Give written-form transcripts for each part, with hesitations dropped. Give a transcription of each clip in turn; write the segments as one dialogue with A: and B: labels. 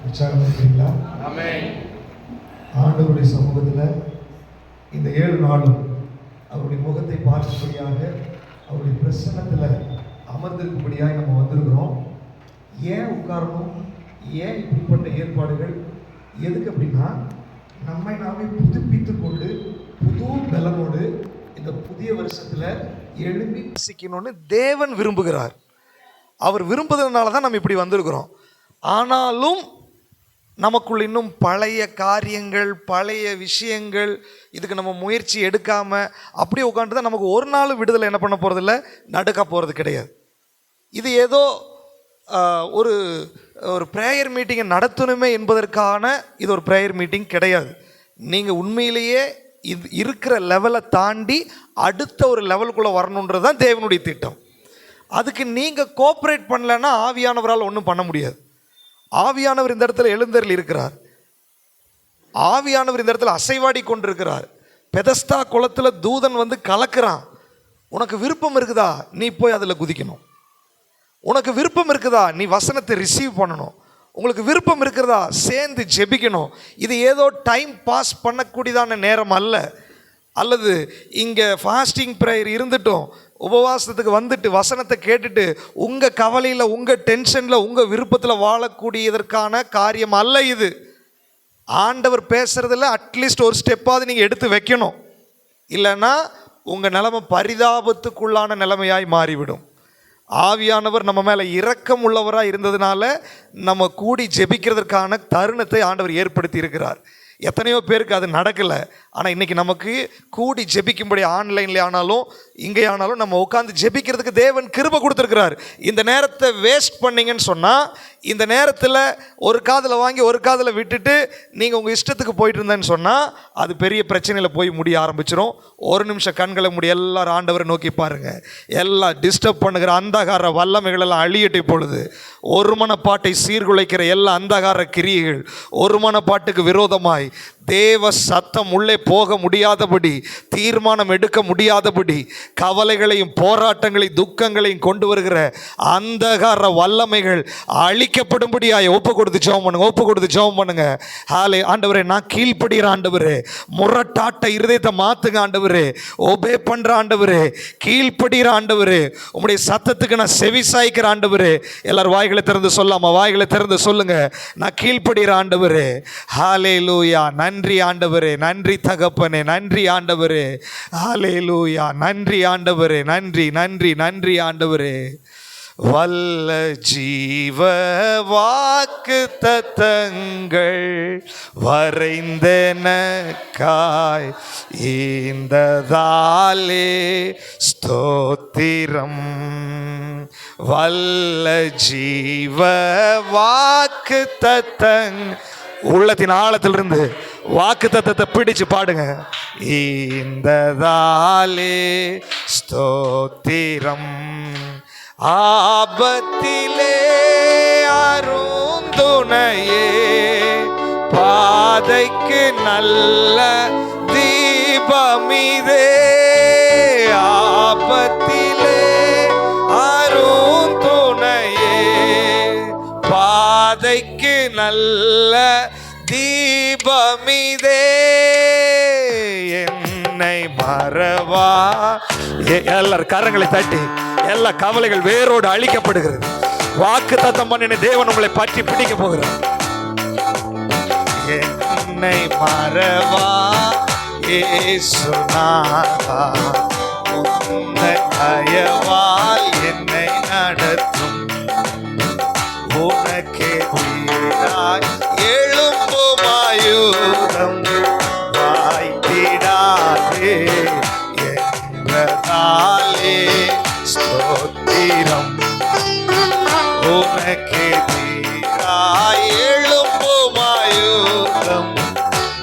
A: உற்சாகம் இருக்கிறீங்களா? ஆண்டவருடைய சமூகத்தில் இந்த 7 நாளும் அவருடைய முகத்தை பார்க்கும்படியாக அவருடைய பிரசன்னத்தில் அமர்ந்திருக்கும்படியாக நம்ம வந்திருக்கிறோம். ஏன் உட்காரணும், ஏன் இப்படிப்பட்ட ஏற்பாடுகள், எதுக்கு அப்படின்னா நம்மை நாமே புதுப்பித்து கொண்டு புது பலனோடு இந்த புதிய வருஷத்தில் எழுப்பி வசிக்கணும்னு தேவன் விரும்புகிறார். அவர் விரும்புறதுனால தான் நம்ம இப்படி வந்திருக்கிறோம். ஆனாலும் நமக்குள் இன்னும் பழைய காரியங்கள், பழைய விஷயங்கள், இதுக்கு நம்ம முயற்சி எடுக்காமல் அப்படியே உட்காந்து தான் நமக்கு ஒரு நாள் விடுதலை என்ன பண்ண போகிறதில்ல, நடக்க போகிறது கிடையாது. இது ஏதோ ஒரு ஒரு ப்ரேயர் மீட்டிங்கை நடத்தணுமே என்பதற்கான இது ஒரு ப்ரேயர் மீட்டிங் கிடையாது. நீங்கள் உண்மையிலேயே இது இருக்கிற லெவலை தாண்டி அடுத்த ஒரு லெவலுக்குள்ளே வரணுன்றது தான் தேவனுடைய திட்டம். அதுக்கு நீங்கள் கோஆப்ரேட் பண்ணலைன்னா ஆவியானவரால் ஒன்றும் பண்ண முடியாது. ஆவியானவர் இந்த இடத்துல எழுந்தருள் இருக்கிறார். ஆவியானவர் இந்த இடத்துல அசைவாடி கொண்டிருக்கிறார். பெதஸ்தா குளத்தில் தூதன் வந்து கலக்கிறான். உனக்கு விருப்பம் இருக்குதா, நீ போய் அதில் குதிக்கணும். உனக்கு விருப்பம் இருக்குதா, நீ வசனத்தை ரிசீவ் பண்ணணும். உங்களுக்கு விருப்பம் இருக்கிறதா, சேர்ந்து ஜெபிக்கணும். இது ஏதோ டைம் பாஸ் பண்ணக்கூடியதான நேரம் அல்ல. அல்லது இங்கே ஃபாஸ்டிங் ப்ரேயர் இருந்துட்டோம், உபவாசத்துக்கு வந்துட்டு வசனத்தை கேட்டுட்டு உங்கள் கவலையில், உங்கள் டென்ஷனில், உங்கள் விருப்பத்தில் வாழக்கூடியதற்கான காரியம் அல்ல இது. ஆண்டவர் பேசுகிறதுல அட்லீஸ்ட் ஒரு ஸ்டெப்பாவது நீங்கள் எடுத்து வைக்கணும். இல்லைன்னா உங்கள் நிலைமை பரிதாபத்துக்குள்ளான நிலைமையாய் மாறிவிடும். ஆவியானவர் நம்ம மேலே இரக்கம் உள்ளவராக இருந்ததுனால நம்ம கூடி ஜெபிக்கிறதுக்கான தருணத்தை ஆண்டவர் ஏற்படுத்தி இருக்கிறார். எத்தனையோ பேருக்கு அது நடக்கலை. ஆனால் இன்றைக்கி நமக்கு கூடி ஜெபிக்கும்படி ஆன்லைன்லேயே ஆனாலும் இங்கே ஆனாலும் நம்ம உட்காந்து ஜெபிக்கிறதுக்கு தேவன் கிருபை கொடுத்துருக்கிறார். இந்த நேரத்தை வேஸ்ட் பண்ணிங்கன்னு சொன்னால், இந்த நேரத்தில் ஒரு காதில் வாங்கி ஒரு காதில் விட்டுட்டு நீங்கள் உங்கள் இஷ்டத்துக்கு போயிட்டு இருந்தேன்னு சொன்னால் அது பெரிய பிரச்சனையில் போய் முடிய ஆரம்பிச்சிடும். ஒரு நிமிஷம் கண்களை மூடி எல்லாரும் ஆண்டவரை நோக்கி பாருங்கள். எல்லாம் டிஸ்டர்ப் பண்ணுகிற அந்தகார வல்லமைகளெல்லாம் அழியட்டு. இப்பொழுது ஒரு மனப்பாட்டை சீர்குலைக்கிற எல்லா அந்தகார கிரியைகள், ஒரு மனப்பாட்டுக்கு விரோதமாய் தேவ சத்தம் உள்ளே போக முடியாதபடி, தீர்மானம் எடுக்க முடியாதபடி, கவலைகளையும் போராட்டங்களையும் துக்கங்களையும் கொண்டு வருகிற அந்தகார வல்லமைகள் அழிக்கப்படும்படியாய் ஒப்பு கொடுத்து ஜெபம் பண்ணுங்க. ஒப்பு கொடுத்து ஜெபம் பண்ணுங்க. ஹாலே ஆண்டவரே, நான் கீழ்ப்படுகிற ஆண்டவரே, முரட்டாட்ட இருதயத்தை மாத்துங்க ஆண்டவரே, ஒபே பண்ற ஆண்டவரே, கீழ்ப்படுகிற ஆண்டவரே, உம்முடைய சத்தத்துக்கு நான் செவி சாய்க்கிற ஆண்டவரே. எல்லாரும் வாய்களை திறந்து சொல்லாமா? வாய்களை திறந்து சொல்லுங்க. நான் கீழ்ப்படுகிற ஆண்டவரே. ஹல்லேலூயா. நன்றி ஆண்டவரே, நன்றி தகப்பனே, நன்றி ஆண்டவரே. ஹல்லேலூயா. நன்றி ஆண்டவரே, நன்றி நன்றி நன்றி ஆண்டவரே. வல்ல ஜீவ வாக்கு தத்தங்கள் வரைந்தனக்காய் ஈந்ததாலே ஸ்தோத்திரம். வல்ல ஜீவ வாக்கு தத்தங் உள்ளத்தின் ஆழத்திலிருந்து வாக்கு தத்தத்தை பிடிச்சு பாடுங்க. ஈந்ததாலே ஸ்தோத்திரம். ஆபத்திலே அருந்துணையே, பாதைக்கு நல்ல தீபமிதே. ஆபத்திலே அருந்துணையே, பாதைக்கு நல்ல தீபமிதே. என்னை மறவா. எல்லாரும் கரங்களை தட்டி, எல்லா கவலைகள் வேரோடு அழிக்கப்படுகிறது. வாக்கு தத்தம் பண்ணின தேவன் உங்களை பற்றி பிடிக்க போகிறார். என்னை மறவா இயேசுநாதா, உந்தன் தயவால் என்னை நடத்தும். உனக்கே உயிராய் எழும்பும் ஆயுதம் வாய்த்திடாதே என்றதாலே ஸ்தோத்திரம். உனக்கே உயிராய் எழும்பும் ஆயுதம்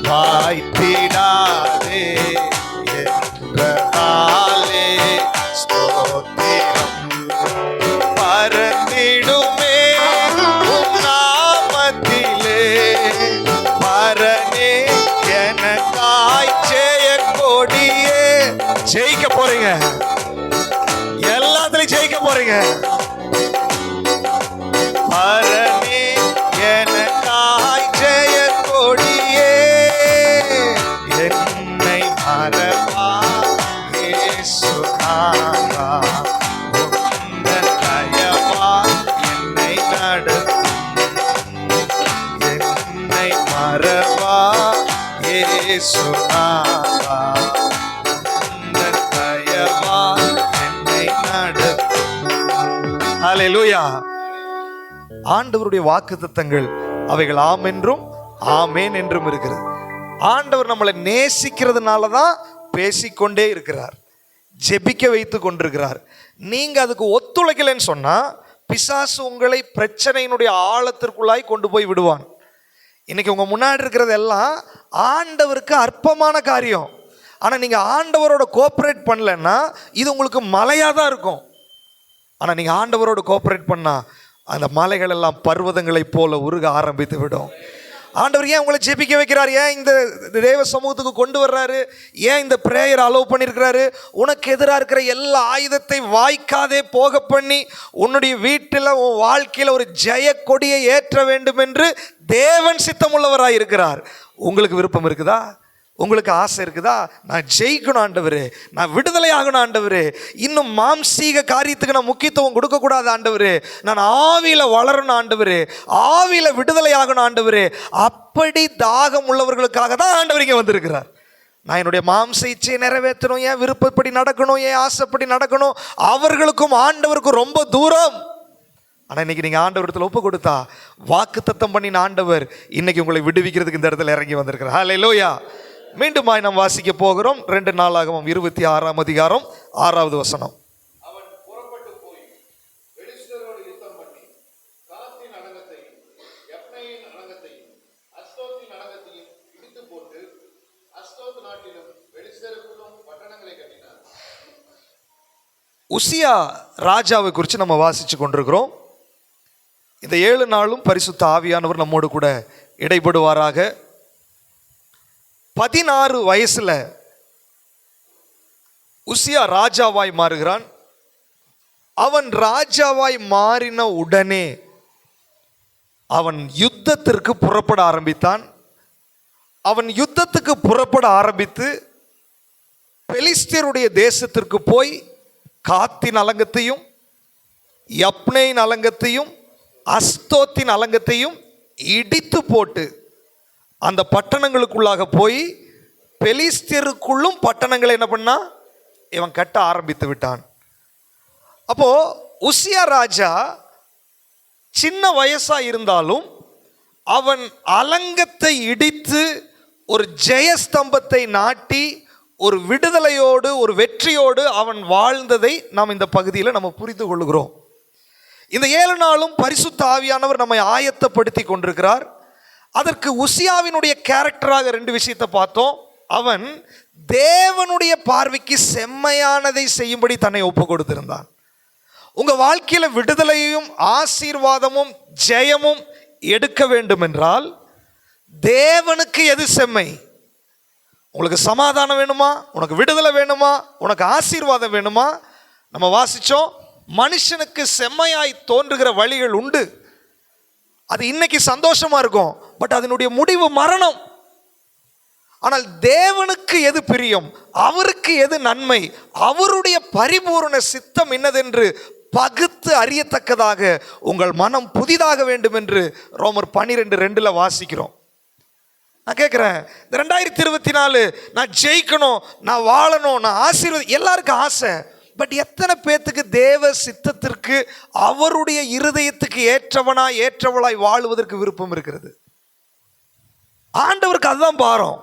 A: வாய்த்திடாதே என்றதாலே ஸ்தோத்திரம். பரந்திடுமே உம் நாமத்திலே, பரனே எனக்காய் ஜெய கொடியே. ஜெயிக்க போறீங்க, எல்லாத்துலயும் ஜெயிக்க போறீங்க. பரனே எனக்காய் இயேசுநாதா, உந்தன் தயவால் என்னை நடத்தும். ஹல்லேலூயா. ஆண்டவருடைய வாக்குத்தத்தங்கள் அவைகள் ஆம் என்றும் ஆமேன் என்றும் இருக்கிறது. ஆண்டவர் நம்மளை நேசிக்கிறதுனால தான் பேசிக்கொண்டே இருக்கிறார், ஜெபிக்க வைத்து கொண்டிருக்கிறார். நீங்க அதுக்கு ஒத்துழைக்கலைன்னு சொன்னா பிசாசு உங்களை பிரச்சனையினுடைய ஆழத்திற்குள்ளாய் கொண்டு போய் விடுவான். இன்னைக்கு உங்க முன்னாடி இருக்கிறது எல்லாம் ஆண்டவருக்கு அற்பமான காரியம். ஆனா நீங்க ஆண்டவரோட கோஆபரேட் பண்ணலன்னா இது உங்களுக்கு மலையா தான் இருக்கும். ஆனா நீங்க ஆண்டவரோட கோஆபரேட் பண்ணா அந்த மலைகள் எல்லாம் பர்வதங்களை போல உருக ஆரம்பித்து விடும். ஆண்டவர் ஏன் உங்களை ஜெபிக்க வைக்கிறார்? ஏன் இந்த தேவ சமூகத்துக்கு கொண்டு வர்றாரு? ஏன் இந்த பிரேயர் அலோவ் பண்ணியிருக்கிறாரு? உனக்கு எதிராக இருக்கிற எல்லா ஆயுதத்தை வாய்க்காதே போக பண்ணி உன்னுடைய வீட்டில் உன் வாழ்க்கையில் ஒரு ஜெய கொடியை ஏற்ற வேண்டும் என்று தேவன் சித்தமுள்ளவராக இருக்கிறார். உங்களுக்கு விருப்பம் இருக்குதா? உங்களுக்கு ஆசை இருக்குதா? நான் ஜெயிக்கணும் ஆண்டவரே, நான் விடுதலை ஆகணும் ஆண்டவரே, இன்னும் மாம்சீக காரியத்துக்கு நான் முக்கியத்துவம் கொடுக்கக்கூடாது ஆண்டவரே, நான் ஆவியில வளரணும் ஆண்டவரே, ஆவியில விடுதலை ஆகணும் ஆண்டவரே. அப்படி தாகம் உள்ளவர்களுக்காக தான் ஆண்டவர் இங்கே வந்திருக்கிறார். நான் என்னுடைய மாம்ச இச்சையை நிறைவேற்றணும், என் விருப்பப்படி நடக்கணும், என் ஆசைப்படி நடக்கணும், அவர்களுக்கும் ஆண்டவருக்கும் ரொம்ப தூரம். ஆனால் இன்னைக்கு நீங்கள் ஆண்டவரத்தில் ஒப்பு கொடுத்தா வாக்குத்தத்தம் பண்ணின ஆண்டவர் இன்னைக்கு உங்களை விடுவிக்கிறதுக்கு இந்த இடத்துல இறங்கி வந்திருக்கிறார். ஹல்லேலூயா. மீண்டுமாய் நாம் வாசிக்க போகிறோம் 2 நாளாகமம் 26ஆம் அதிகாரம் 6வது வசனம்.
B: அவன் புறப்பட்டு போய் பெலிஸ்தரோடு யுத்தம் பண்ணி காத்தின் அலங்கத்தையும் யப்னேயின் அலங்கத்தையும் அஸ்தோத்தின் அலங்கத்தையும் இடித்து போட்டு அஸ்தோத் நாட்டிலும் பெலிஸ்தருக்குள்ளும் பட்டணங்களை கட்டினார்.
A: உசியா ராஜாவை குறித்து நம்ம வாசிச்சு கொண்டிருக்கிறோம். இந்த 7 நாளும் பரிசுத்த ஆவியானவர் நம்மோடு கூட இடைப்படுவாராக. 16 வயசுல உசியா ராஜாவாய் மாறுகிறான். அவன் ராஜாவாய் மாறின உடனே அவன் யுத்தத்திற்கு புறப்பட ஆரம்பித்தான். அவன் யுத்தத்துக்கு புறப்பட ஆரம்பித்து பெலிஸ்தியருடைய தேசத்திற்கு போய் காத்தின் அலங்கத்தையும் யப்னேயின் அலங்கத்தையும் அஸ்தோத்தின் அலங்கத்தையும் இடித்து போட்டு அந்த பட்டணங்களுக்குள்ளாக போய் பெலிஸ்தியருக்குள்ளும் பட்டணங்களை என்ன பண்ணா இவன் கட்ட ஆரம்பித்து விட்டான். அப்போ உசியா ராஜா சின்ன வயசா இருந்தாலும் அவன் அலங்கத்தை இடித்து ஒரு ஜெயஸ்தம்பத்தை நாட்டி ஒரு விடுதலையோடு ஒரு வெற்றியோடு அவன் வாழ்ந்ததை நாம் இந்த பகுதியில் நம்ம புரிந்து கொள்கிறோம். இந்த 7 நாளும் பரிசுத்த ஆவியானவர் நம்மை ஆயத்தப்படுத்தி கொண்டிருக்கிறார். அதற்கு உசியாவினுடைய கேரக்டராக 2 விஷயத்தை பார்த்தோம். அவன் தேவனுடைய பார்வைக்கு செம்மையானதை செய்யும்படி தன்னை ஒப்பு கொடுத்திருந்தான். உங்க வாழ்க்கையில விடுதலையும் ஆசீர்வாதமும் ஜெயமும் எடுக்க வேண்டும் என்றால் தேவனுக்கு எது செம்மை? உங்களுக்கு சமாதானம் வேணுமா? உனக்கு விடுதலை வேணுமா? உனக்கு ஆசீர்வாதம் வேணுமா? நம்ம வாசிச்சோம், மனுஷனுக்கு செம்மையாய் தோன்றுகிற வழிகள் உண்டு. அது இன்னைக்கு சந்தோஷமா இருக்கும், பட் அதனுடைய முடிவு மரணம். ஆனால் தேவனுக்கு எது பிரியம், அவருக்கு எது நன்மை, அவருடைய பரிபூரண சித்தம் என்னதென்று பகுத்து அறியத்தக்கதாக உங்கள் மனம் புதிதாக வேண்டும் என்று ரோமர் 12:2 வாசிக்கிறோம். நான் கேட்குறேன், இந்த 2024 நான் ஜெயிக்கணும், நான் வாழணும், நான் ஆசீர்வாதம், எல்லாருக்கும் ஆசை. பட் எத்தனை பேத்துக்கு தேவ சித்தத்திற்கு அவருடைய இருதயத்துக்கு ஏற்றவளாய் வாழுவதற்கு விருப்பம் இருக்கிறது? ஆண்டவருக்கு அதுதான் பாரம்.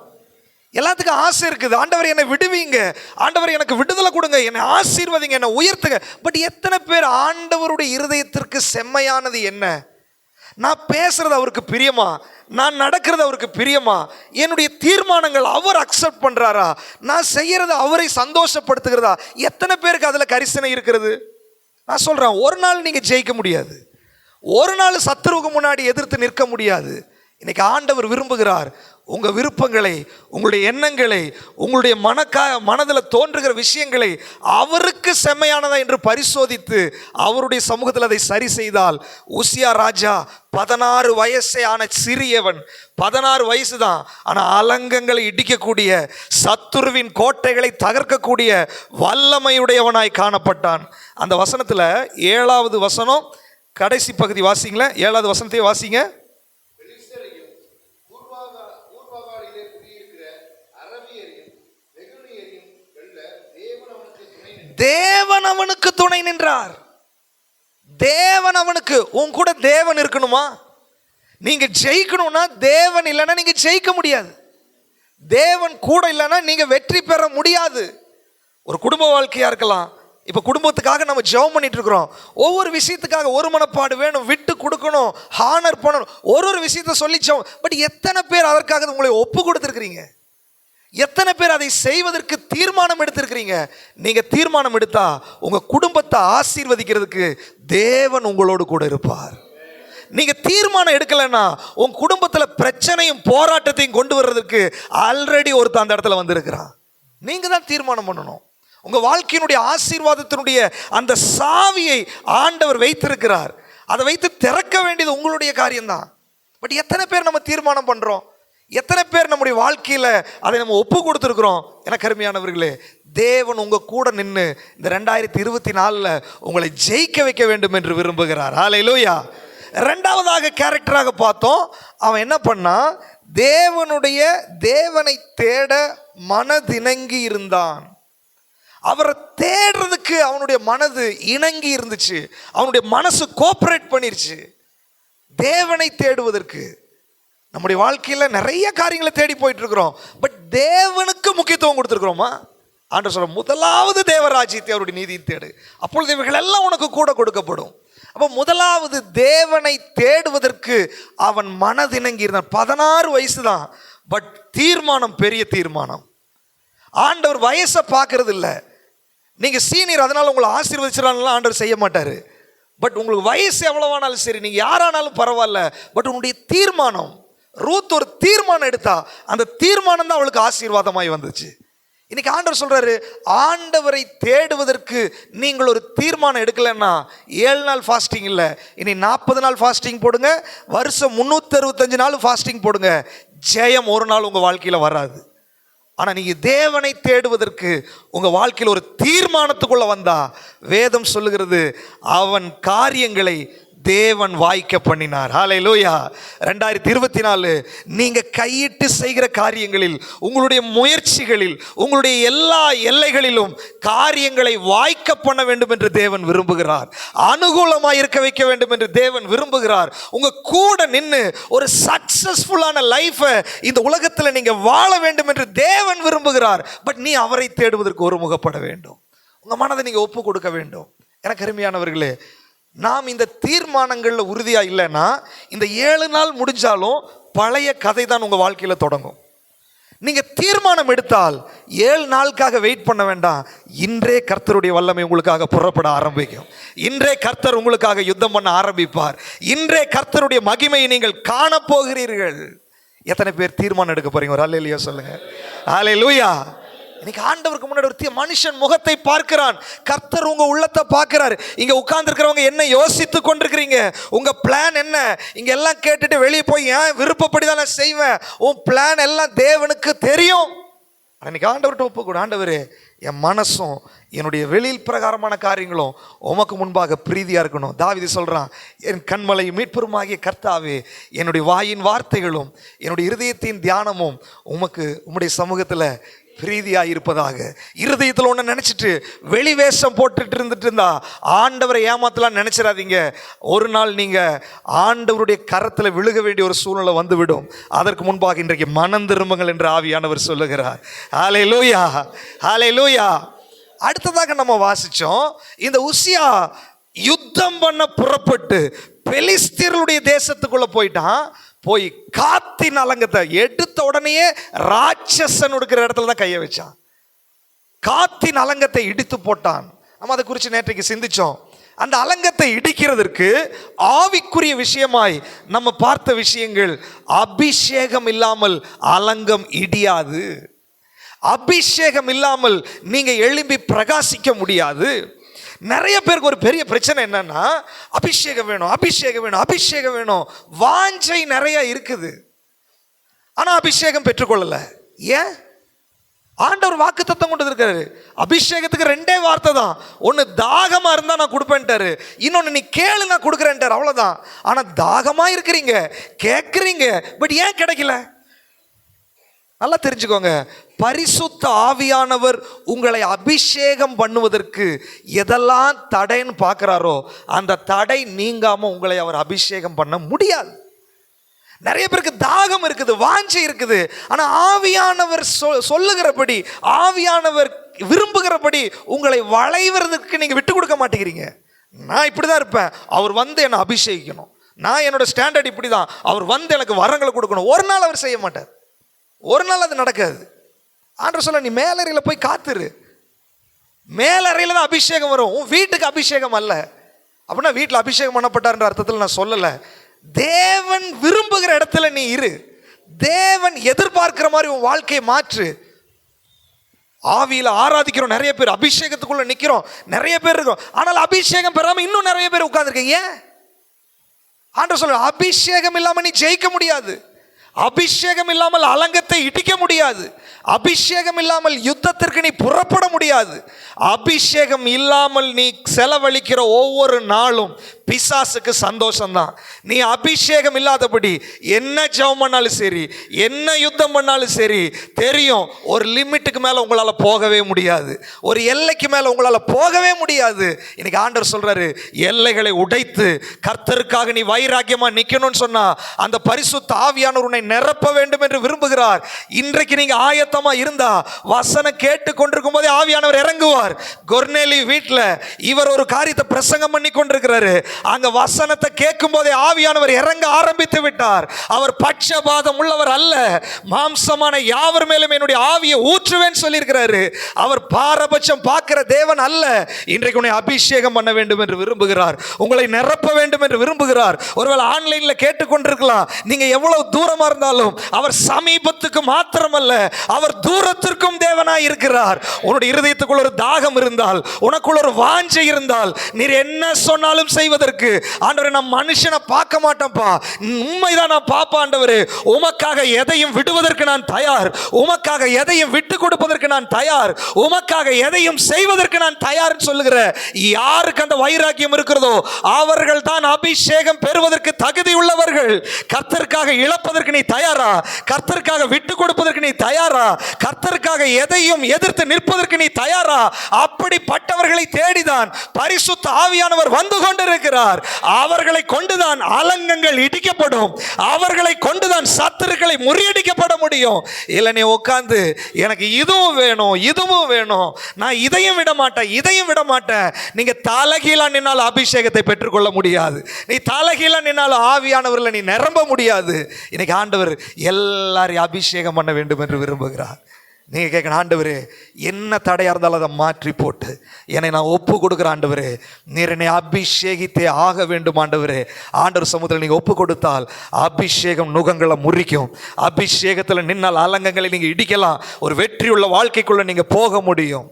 A: எல்லாத்துக்கும் ஆசை இருக்குது, ஆண்டவர் என்னை விடுவீங்க, ஆண்டவர் எனக்கு விடுதலை கொடுங்க, என்னை ஆசீர்வதிங்க, என்னை உயர்த்துங்க. பட் எத்தனை பேர் ஆண்டவருடைய இருதயத்திற்கு செம்மையானது என்ன? நான் பேசுறது அவருக்கு பிரியமா? நான் நடக்கிறது அவருக்கு பிரியமா? என்னுடைய தீர்மானங்கள் அவர் அக்செப்ட் பண்றாரா? நான் செய்யறது அவரை சந்தோஷப்படுத்துகிறதா? எத்தனை பேருக்கு அதுல கரிசனை இருக்கிறது? நான் சொல்றேன், ஒரு நாள் நீங்க ஜெயிக்க முடியாது, ஒரு நாள் சத்துருவுக்கு முன்னாடி எதிர்த்து நிற்க முடியாது. இன்னைக்கு ஆண்டவர் விரும்புகிறார் உங்கள் விருப்பங்களை, உங்களுடைய எண்ணங்களை, உங்களுடைய மனதில் தோன்றுகிற விஷயங்களை அவருக்கு செம்மையானதா என்று பரிசோதித்து அவருடைய சமூகத்தில் அதை சரி செய்தால், உசியா ராஜா 16 வயசே ஆன சிறியவன், 16 வயசு தான், ஆனால் அலங்கங்களை இடிக்கக்கூடிய, சத்துருவின் கோட்டைகளை தகர்க்கக்கூடிய வல்லமையுடையவனாய் காணப்பட்டான். அந்த வசனத்தில் 7வது வசனம் கடைசி பகுதி வாசிங்களேன். 7வது வசனத்தையே வாசிங்க. தேவன் அவனுக்கு துணை நின்றார். தேவன் அவனுக்கு, உன் கூட தேவன் இருக்கணுமா? நீங்க ஜெயிக்கணும்னா தேவன் இல்லைன்னா நீங்க ஜெயிக்க முடியாது. தேவன் கூட இல்லைன்னா நீங்க வெற்றி பெற முடியாது. ஒரு குடும்ப வாழ்க்கையா இருக்கலாம். இப்போ குடும்பத்துக்காக நம்ம ஜெபம் பண்ணிட்டு இருக்கிறோம். ஒவ்வொரு விஷயத்துக்காக ஒரு மனப்பாடு வேணும், விட்டு கொடுக்கணும், ஹானர் பண்ணணும், ஒரு விஷயத்த சொல்லி ஜெபம். பட் எத்தனை பேர் அதற்காக உங்களை ஒப்பு கொடுத்துருக்கிறீங்க? எத்தனை பேர் அதை செய்வதற்கு தீர்மானம் எடுத்திருக்கிறீங்க? நீங்க தீர்மானம் எடுத்தா உங்க குடும்பத்தை ஆசீர்வதிக்கிறதுக்கு தேவன் உங்களோடு கூட இருப்பார். நீங்க தீர்மானம் எடுக்கலைன்னா உங்க குடும்பத்துல பிரச்சனையும் போராட்டத்தையும் கொண்டு வர்றதுக்கு ஆல்ரெடி ஒருத்தன் அந்த இடத்துல வந்திருக்கிறான். நீங்க தான் தீர்மானம் பண்ணணும். உங்க வாழ்க்கையினுடைய ஆசீர்வாதத்தினுடைய அந்த சாவியை ஆண்டவர் வைத்திருக்கிறார். அதை வைத்து திறக்க வேண்டியது உங்களுடைய காரியம்தான். பட் எத்தனை பேர் நம்ம தீர்மானம் பண்றோம்? எத்தனை பேர் நம்முடைய வாழ்க்கையில அதை நம்ம ஒப்பு கொடுத்துருக்கிறோம்? எனக்கு அருமையானவர்களே, தேவன் உங்க கூட நின்று இந்த 2024 உங்களை ஜெயிக்க வைக்க வேண்டும் என்று விரும்புகிறார். ஹல்லேலூயா. இரண்டாவதாக கேரக்டராக பார்த்தோம். அவன் என்ன பண்ணா? தேவனை தேட மனதிணங்கி இருந்தான். அவரை தேடுறதுக்கு அவனுடைய மனது இணங்கி இருந்துச்சு. அவனுடைய மனசு கோஆபரேட் பண்ணிருச்சு. தேவனை தேடுவதற்கு நம்முடைய வாழ்க்கையில் நிறைய காரியங்களை தேடி போயிட்டு இருக்கிறோம். பட் தேவனுக்கு முக்கியத்துவம் கொடுத்துருக்கிறோமா? ஆண்டவர் சொல்ற, முதலாவது தேவராஜ்யத்தை அவருடைய நீதியை தேடு, அப்பொழுது இவைகள் எல்லாம் உனக்கு கூட கொடுக்கப்படும். அப்போ முதலாவது தேவனை தேடுவதற்கு அவன் மனதிணங்கி இருந்தான். 16 வயசு தான். பட் தீர்மானம் பெரிய தீர்மானம். ஆண்டவர் வயசை பார்க்கறது இல்லை. நீங்கள் சீனியர் அதனால உங்களை ஆசீர்வதிச்சிடலாம் ஆண்டவர் செய்ய மாட்டார். பட் உங்களுக்கு வயசு எவ்வளவானாலும் சரி, நீங்கள் யாரானாலும் பரவாயில்ல. பட் உன்னுடைய தீர்மானம். ரூத் ஒரு தீர்மானம் எடுத்தா, அந்த தீர்மானம் தான் அவளுக்கு ஆசீர்வாதமாய் வந்துச்சு. இன்னைக்கு ஆண்டவர் சொல்றாரு, ஆண்டவரை தேடுவதற்கு நீங்கள் ஒரு தீர்மானம் எடுக்கலன்னா 7 நாள் ஃபாஸ்டிங் இல்லை, இனி 40 நாள் ஃபாஸ்டிங் போடுங்க, வருஷம் 365 நாள் ஃபாஸ்டிங் போடுங்க, ஜெயம் ஒரு நாள் உங்கள் வாழ்க்கையில் வராது. ஆனால் நீங்கள் தேவனை தேடுவதற்கு உங்கள் வாழ்க்கையில் ஒரு தீர்மானத்துக்குள்ளே வந்தா, வேதம் சொல்லுகிறது, அவன் காரியங்களை தேவன் வாய்க்க பண்ணினார். ஹல்லேலூயா. 2024 நீங்க கையிட்டு செய்கிற காரியங்களில், உங்களுடைய முயற்சிகளில், உங்களுடைய எல்லா எல்லைகளிலும் காரியங்களை வாய்க்க பண்ண வேண்டும் என்று தேவன் விரும்புகிறார். அனுகூலமாக இருக்க வைக்க வேண்டும் என்று தேவன் விரும்புகிறார். உங்க கூட நின்று ஒரு சக்சஸ்ஃபுல்லான லைஃபை இந்த உலகத்தில் நீங்க வாழ வேண்டும் என்று தேவன் விரும்புகிறார். பட் நீ அவரை தேடுவதற்கு ஒருமுகப்பட வேண்டும். உங்க மனதை நீங்க ஒப்பு கொடுக்க வேண்டும். எனக்கு அருமையானவர்களே, நாம் இந்த தீர்மானங்களில் உறுதியா இல்லைன்னா இந்த 7 நாள் முடிஞ்சாலும் பழைய கதை தான் உங்க வாழ்க்கையில தொடங்கும். நீங்க தீர்மானம் எடுத்தால் 7 நாளுக்காக வெயிட் பண்ண வேண்டாம். இன்றே கர்த்தருடைய வல்லமை உங்களுக்காக புறப்பட ஆரம்பிக்கும். இன்றே கர்த்தர் உங்களுக்காக யுத்தம் பண்ண ஆரம்பிப்பார். இன்றே கர்த்தருடைய மகிமையை நீங்கள் காணப்போகிறீர்கள். எத்தனை பேர் தீர்மானம் எடுக்க போறீங்க? ஒரு அல்லேலூயா சொல்லுங்க. அல்லேலூயா. இன்னைக்கு ஆண்டவருக்கு முன்னாடி ஒரு மனுஷன் முகத்தை பார்க்கிறான். கர்த்தர் உங்க உள்ளத்தை பார்க்கிறார். இங்க உட்கார்ந்து இருக்கிறவங்க என்ன யோசித்து கொண்டிருக்கிறீங்க? உங்க பிளான் என்ன? இங்க எல்லாம் கேட்டுட்டு வெளியே போய் ஏன் விருப்பப்படிதான் நான் செய்வேன், உன் பிளான் எல்லாம் தேவனுக்கு தெரியும். இன்னைக்கு ஆண்டவர்கிட்ட ஒப்பு கொடு. ஆண்டவரே, என் மனசும் என்னுடைய வெளியில் பிரகாரமான காரியங்களும் உமக்கு முன்பாக பிரீதியா இருக்கணும். தாவீது சொல்றான், என் கண்மலையும் மீட்பருமாகிய கர்த்தாவே, என்னுடைய வாயின் வார்த்தைகளும் என்னுடைய இருதயத்தின் தியானமும் உம்முடைய சமூகத்துல பிரீதியா இருப்பதாக. இருதயத்தில் ஒன்று நினைச்சிட்டு வெளி வேஷம் போட்டுட்டு இருந்துட்டு இருந்தா ஆண்டவரை ஏமாத்தலாம் நினைச்சிடாதீங்க. ஒரு நாள் நீங்க ஆண்டவருடைய கரத்தில் விழுக வேண்டிய ஒரு சூழ்நிலை வந்துவிடும். அதற்கு முன்பாக இன்றைக்கு மனம் திரும்புங்கள் என்று ஆவியானவர் சொல்லுகிறார். ஹல்லேலூயா, ஹல்லேலூயா. அடுத்ததாக நம்ம வாசிச்சோம், இந்த உசியா யுத்தம் பண்ண புறப்பட்டு பெலிஸ்தீர்களுடைய தேசத்துக்குள்ள போயிட்டான். போய் காத்தின் அலங்கத்தை எடுத்த உடனே ராட்சசன் இருக்கிற இடத்துல தான் கையை வச்சான். காத்தின் அலங்கத்தை இடித்து போட்டான். நம்ம அதை குறித்து நேற்றைக்கு சிந்திச்சோம். அந்த அலங்கத்தை இடிக்கிறதற்கு ஆவிக்குரிய விஷயமாய் நம்ம பார்த்த விஷயங்கள், அபிஷேகம் இல்லாமல் அலங்கம் இடியாது. அபிஷேகம் இல்லாமல் நீங்க எழும்பி பிரகாசிக்க முடியாது. நிறைய பேருக்கு ஒரு பெரிய பிரச்சனை என்னன்னா, அபிஷேகம் வேணும், அபிஷேகம் வேணும், அபிஷேகம் வேணும். வாஞ்சை நிறைய இருக்குது, ஆனா அபிஷேகம் பெற்றுக்கொள்ளல. ஏன்? ஆண்டவர் வாக்குத்தத்தம் கொண்டு இருக்காரு. அபிஷேகத்துக்கு 2 வார்த்தை தான். ஒன்னு தாகமா இருந்தா நான் கொடுப்பேன்ட்டாரு, இன்னொன்னு நீ கேளு நான் கொடுக்குறேன்ட்டாரு. அவ்வளவுதான். ஆனா தாகமா இருக்கிறீங்க, கேட்குறீங்க, பட் ஏன் கிடைக்கல? நல்லா தெரிஞ்சுக்கோங்க. பரிசுத்த ஆவியானவர் உங்களை அபிஷேகம் பண்ணுவதற்கு எதெல்லாம் தடைன்னு பார்க்குறாரோ அந்த தடை நீங்காம உங்களை அவர் அபிஷேகம் பண்ண முடியாது. நிறைய பேருக்கு தாகம் இருக்குது, வாஞ்சை இருக்குது, ஆனா ஆவியானவர் சொல்லுகிறபடி, ஆவியானவர் விரும்புகிறபடி உங்களை வளைவதற்கு நீங்க விட்டு கொடுக்க மாட்டேங்கிறீங்க. நான் இப்படிதான் இருப்பேன், அவர் வந்து என்னை அபிஷேகிக்கணும், நான் என்னோட ஸ்டாண்டர்ட் இப்படிதான், அவர் வந்து எனக்கு வரங்களை கொடுக்கணும். ஒரு நாள் அவர் செய்ய மாட்டார், ஒரு நாள் அது நடக்காது. ஆண்டவர் சொல்ல, நீ மேலறையில் போய் காத்துரு, மேலறையில் தான் அபிஷேகம் வரும், உன் வீட்டுக்கு அபிஷேகம் அல்ல. அப்படின்னா வீட்டில் அபிஷேகம் பண்ணப்பட்டார்ன்ற அர்த்தத்தில் நான் சொல்லலை. தேவன் விரும்புகிற இடத்துல நீ இரு, தேவன் எதிர்பார்க்கிற மாதிரி உன் வாழ்க்கையை மாற்று. ஆவியில ஆராதிக்கிறோம் நிறைய பேர், அபிஷேகத்துக்குள்ள நிக்கிறோம் நிறைய பேர் இருக்கோம், ஆனால் அபிஷேகம் பெறாம இன்னும் நிறைய பேர் உட்கார்ந்துருக்கீங்க. ஏன்? ஆண்டவர் சொல்ற, அபிஷேகம் இல்லாம நீ ஜெயிக்க முடியாது, அபிஷேகம் இல்லாமல் அலங்கத்தை இடிக்க முடியாது, அபிஷேகம் இல்லாமல் யுத்தத்திற்கு நீ புறப்பட முடியாது, அபிஷேகம் இல்லாமல் நீ செலவழிக்கிற ஒவ்வொரு நாளும் பிசாசுக்கு சந்தோஷம்தான். நீ அபிஷேகம் இல்லாதபடி என்ன ஜெபம் பண்ணாலும் சரி, என்ன யுத்தம் பண்ணாலும் சரி, தெரியும் ஒரு லிமிட்டுக்கு மேல உங்களால போகவே முடியாது, ஒரு எல்லைக்கு மேல உங்களால போகவே முடியாது. இன்னைக்கு ஆண்டவர் சொல்றாரு, எல்லைகளை உடைத்து கர்த்தருக்காக நீ வைராக்கியமா நிக்கணும்னு சொன்னா அந்த பரிசுத்த ஆவியானவர் உன்னை நிரப்ப வேண்டும் என்று விரும்புகிறார். இன்றைக்கு நீங்க ஆயத்தமா இருந்தா வசனம் கேட்டு கொண்டிருக்கும் போதே ஆவியானவர் இறங்குவார். கொர்நேலி வீட்டில் இவர் ஒரு காரியத்தை பிரசங்கம் பண்ணி கொண்டிருக்கிறாரு, அங்க வசனத்தை கேட்கும் போதே ஆவியானவர் இறங்க ஆரம்பித்து விட்டார். அவர் பட்சபாதம் உள்ளவர் அல்ல, மாம்சமான யாவர் மேலும் என்னுடைய ஆவியை ஊற்றுவேன் சொல்லியிருக்கிறாரு. அவர் பாரபட்சம் பார்க்கிற தேவன் அல்ல. இன்றைக்கு உன்னை அபிஷேகம் பண்ண வேண்டும் என்று விரும்புகிறார், உங்களை நிரப்ப வேண்டும் என்று விரும்புகிறார். ஒருவேளை ஆன்லைன்ல கேட்டுக்கொண்டிருக்கலாம், நீங்க எவ்வளவு தூரமா இருந்தாலும் அவர் சமீபத்துக்கு மாத்திரமல்ல, அவர் தூரத்திற்கும் தேவனாய் இருக்கிறார். உன்னுடைய இருதயத்துக்குள்ள ஒரு தாகம் இருந்தால், உனக்குள்ள ஒரு வாஞ்சை இருந்தால், நீர் என்ன சொன்னாலும் செய்வதற்கு, ஆண்டவரே நான் மனுஷனை பார்க்க மாட்டேன்ப்பா, உண்மைதான் நான் பாப்பா ஆண்டவரே, உமக்காக எதையும் விடுவதற்கு நான் தயார், உமக்காக எதையும் விட்டு கொடுப்பதற்கு நான் தயார், உமக்காக எதையும் செய்வதற்கு நான் தயார் சொல்லுகிற யாருக்கு அந்த வைராக்கியம் இருக்கிறதோ அவர்கள் தான் அபிஷேகம் பெறுவதற்கு தகுதி உள்ளவர்கள். கர்த்தருக்காக இழப்பதற்கு நீ தயாரா? கர்த்தருக்காக விட்டு கொடுப்பதற்கு நீ தயாரா? கர்த்தருக்காக எதையும் எதிர்த்து நிற்பதற்கு நீ தயாரா? அப்படிப்பட்டவர்களை தேடிதான் பரிசுத்த ஆவியானவர் வந்து கொண்டிருக்கிறார். அவர்களை கொண்டுதான் அலங்கங்கள் இடிக்கப்படும், அவர்களை கொண்டுதான் சத்துருக்களை முறியடிக்கப்பட முடியும். இல்ல நீ உட்கார்ந்து எனக்கு இதுவும் வேணும் இதுவும் வேணும், நான் இதையும் விட மாட்டேன் இதையும் விட மாட்டேன், நீங்க தலைகீழா நின்னாலும் அபிஷேகத்தை பெற்றுக்கொள்ள முடியாது, நீ தலைகீழா நின்னாலும் ஆவியானவர்களை நீ நிரம்ப முடியாது. இன்னைக்கு ஆண்டவர் எல்லாரையும் அபிஷேகம் பண்ண வேண்டும் என்று விரும்புகிறார். நீங்கள் கேட்கணும், ஆண்டவரே என்ன தடையாக இருந்தாலும் அதை மாற்றி போட்டு என்னை நான் ஒப்பு கொடுக்குறேன் ஆண்டவரே, நீர் என்னை அபிஷேகித்தே ஆக வேண்டும் ஆண்டவரே. ஆண்டவர் சமூகத்தில் நீங்கள் ஒப்பு கொடுத்தால் அபிஷேகம் நுகங்களை முறிக்கும், அபிஷேகத்தில் நின்னால் அலங்கங்களை நீங்கள் இடிக்கலாம், ஒரு வெற்றியுள்ள வாழ்க்கைக்குள்ளே நீங்கள் போக முடியும்.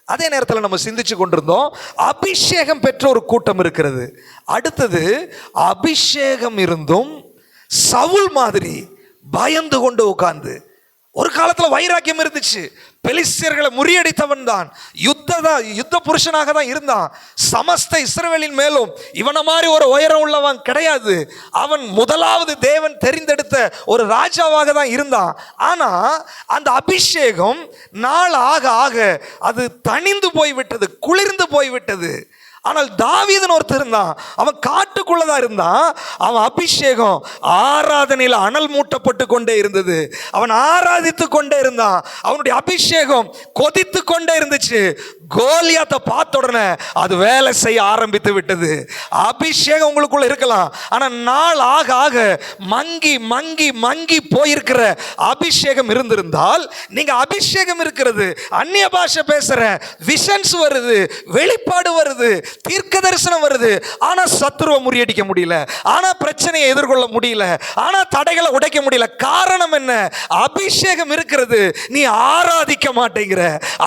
A: அதே நேரத்தில் நம்ம சிந்திச்சு கொண்டிருந்தோம், அபிஷேகம் பெற்ற ஒரு கூட்டம் இருக்கிறது. அடுத்தது, அபிஷேகம் இருந்தும் சவுல் மாதிரி பயந்து கொண்டு உட்கார்ந்து, ஒரு காலத்தில் வைராக்கியம் இருந்துச்சு, பெலிஸ்தியர்களை முறியடித்தவன் தான், யுத்த புருஷனாக தான் இருந்தான், சமஸ்த இஸ்ரவேலின் மேலும் இவனை மாதிரி ஒரு உயரம் உள்ளவன் கிடையாது, அவன் முதலாவது தேவன் தெரிந்தெடுத்த ஒரு ராஜாவாக தான் இருந்தான். ஆனா அந்த அபிஷேகம் நாள் ஆக ஆக அது தணிந்து போய்விட்டது, குளிர்ந்து போய்விட்டது. ஆனால் தாவீதுன்னு ஒருத்தர் இருந்தான், அவன் காட்டுக்குள்ளதான் இருந்தான், அவன் அபிஷேகம் ஆராதனையில் அனல் மூட்டப்பட்டு கொண்டே இருந்தது, அவன் ஆராதித்து கொண்டே இருந்தான், அவனுடைய அபிஷேகம் கொதித்து கொண்டே இருந்துச்சு. கோலியாத்தை பார்த்த உடனே அது வேலை செய்ய ஆரம்பித்து விட்டது. அபிஷேகம் உங்களுக்குள்ள இருக்கலாம், ஆனால் நாள் ஆக ஆக மங்கி மங்கி மங்கி போயிருக்கிற அபிஷேகம் இருந்திருந்தால், நீங்க அபிஷேகம் இருக்கிறது, அந்நிய பாஷை பேசுற, விஷன்ஸ் வருது, வெளிப்பாடு வருது, தீர்க்க தரிசனம் வருது, ஆனா சத்துருவை முறியடிக்க முடியல, ஆனா பிரச்சனையை எதிர்கொள்ள முடியல, ஆனா தடைகளை உடைக்க முடியல. காரணம் என்ன? அபிஷேகம் இருக்கிறது, நீ ஆராதிக்க மாட்டேங்கிற.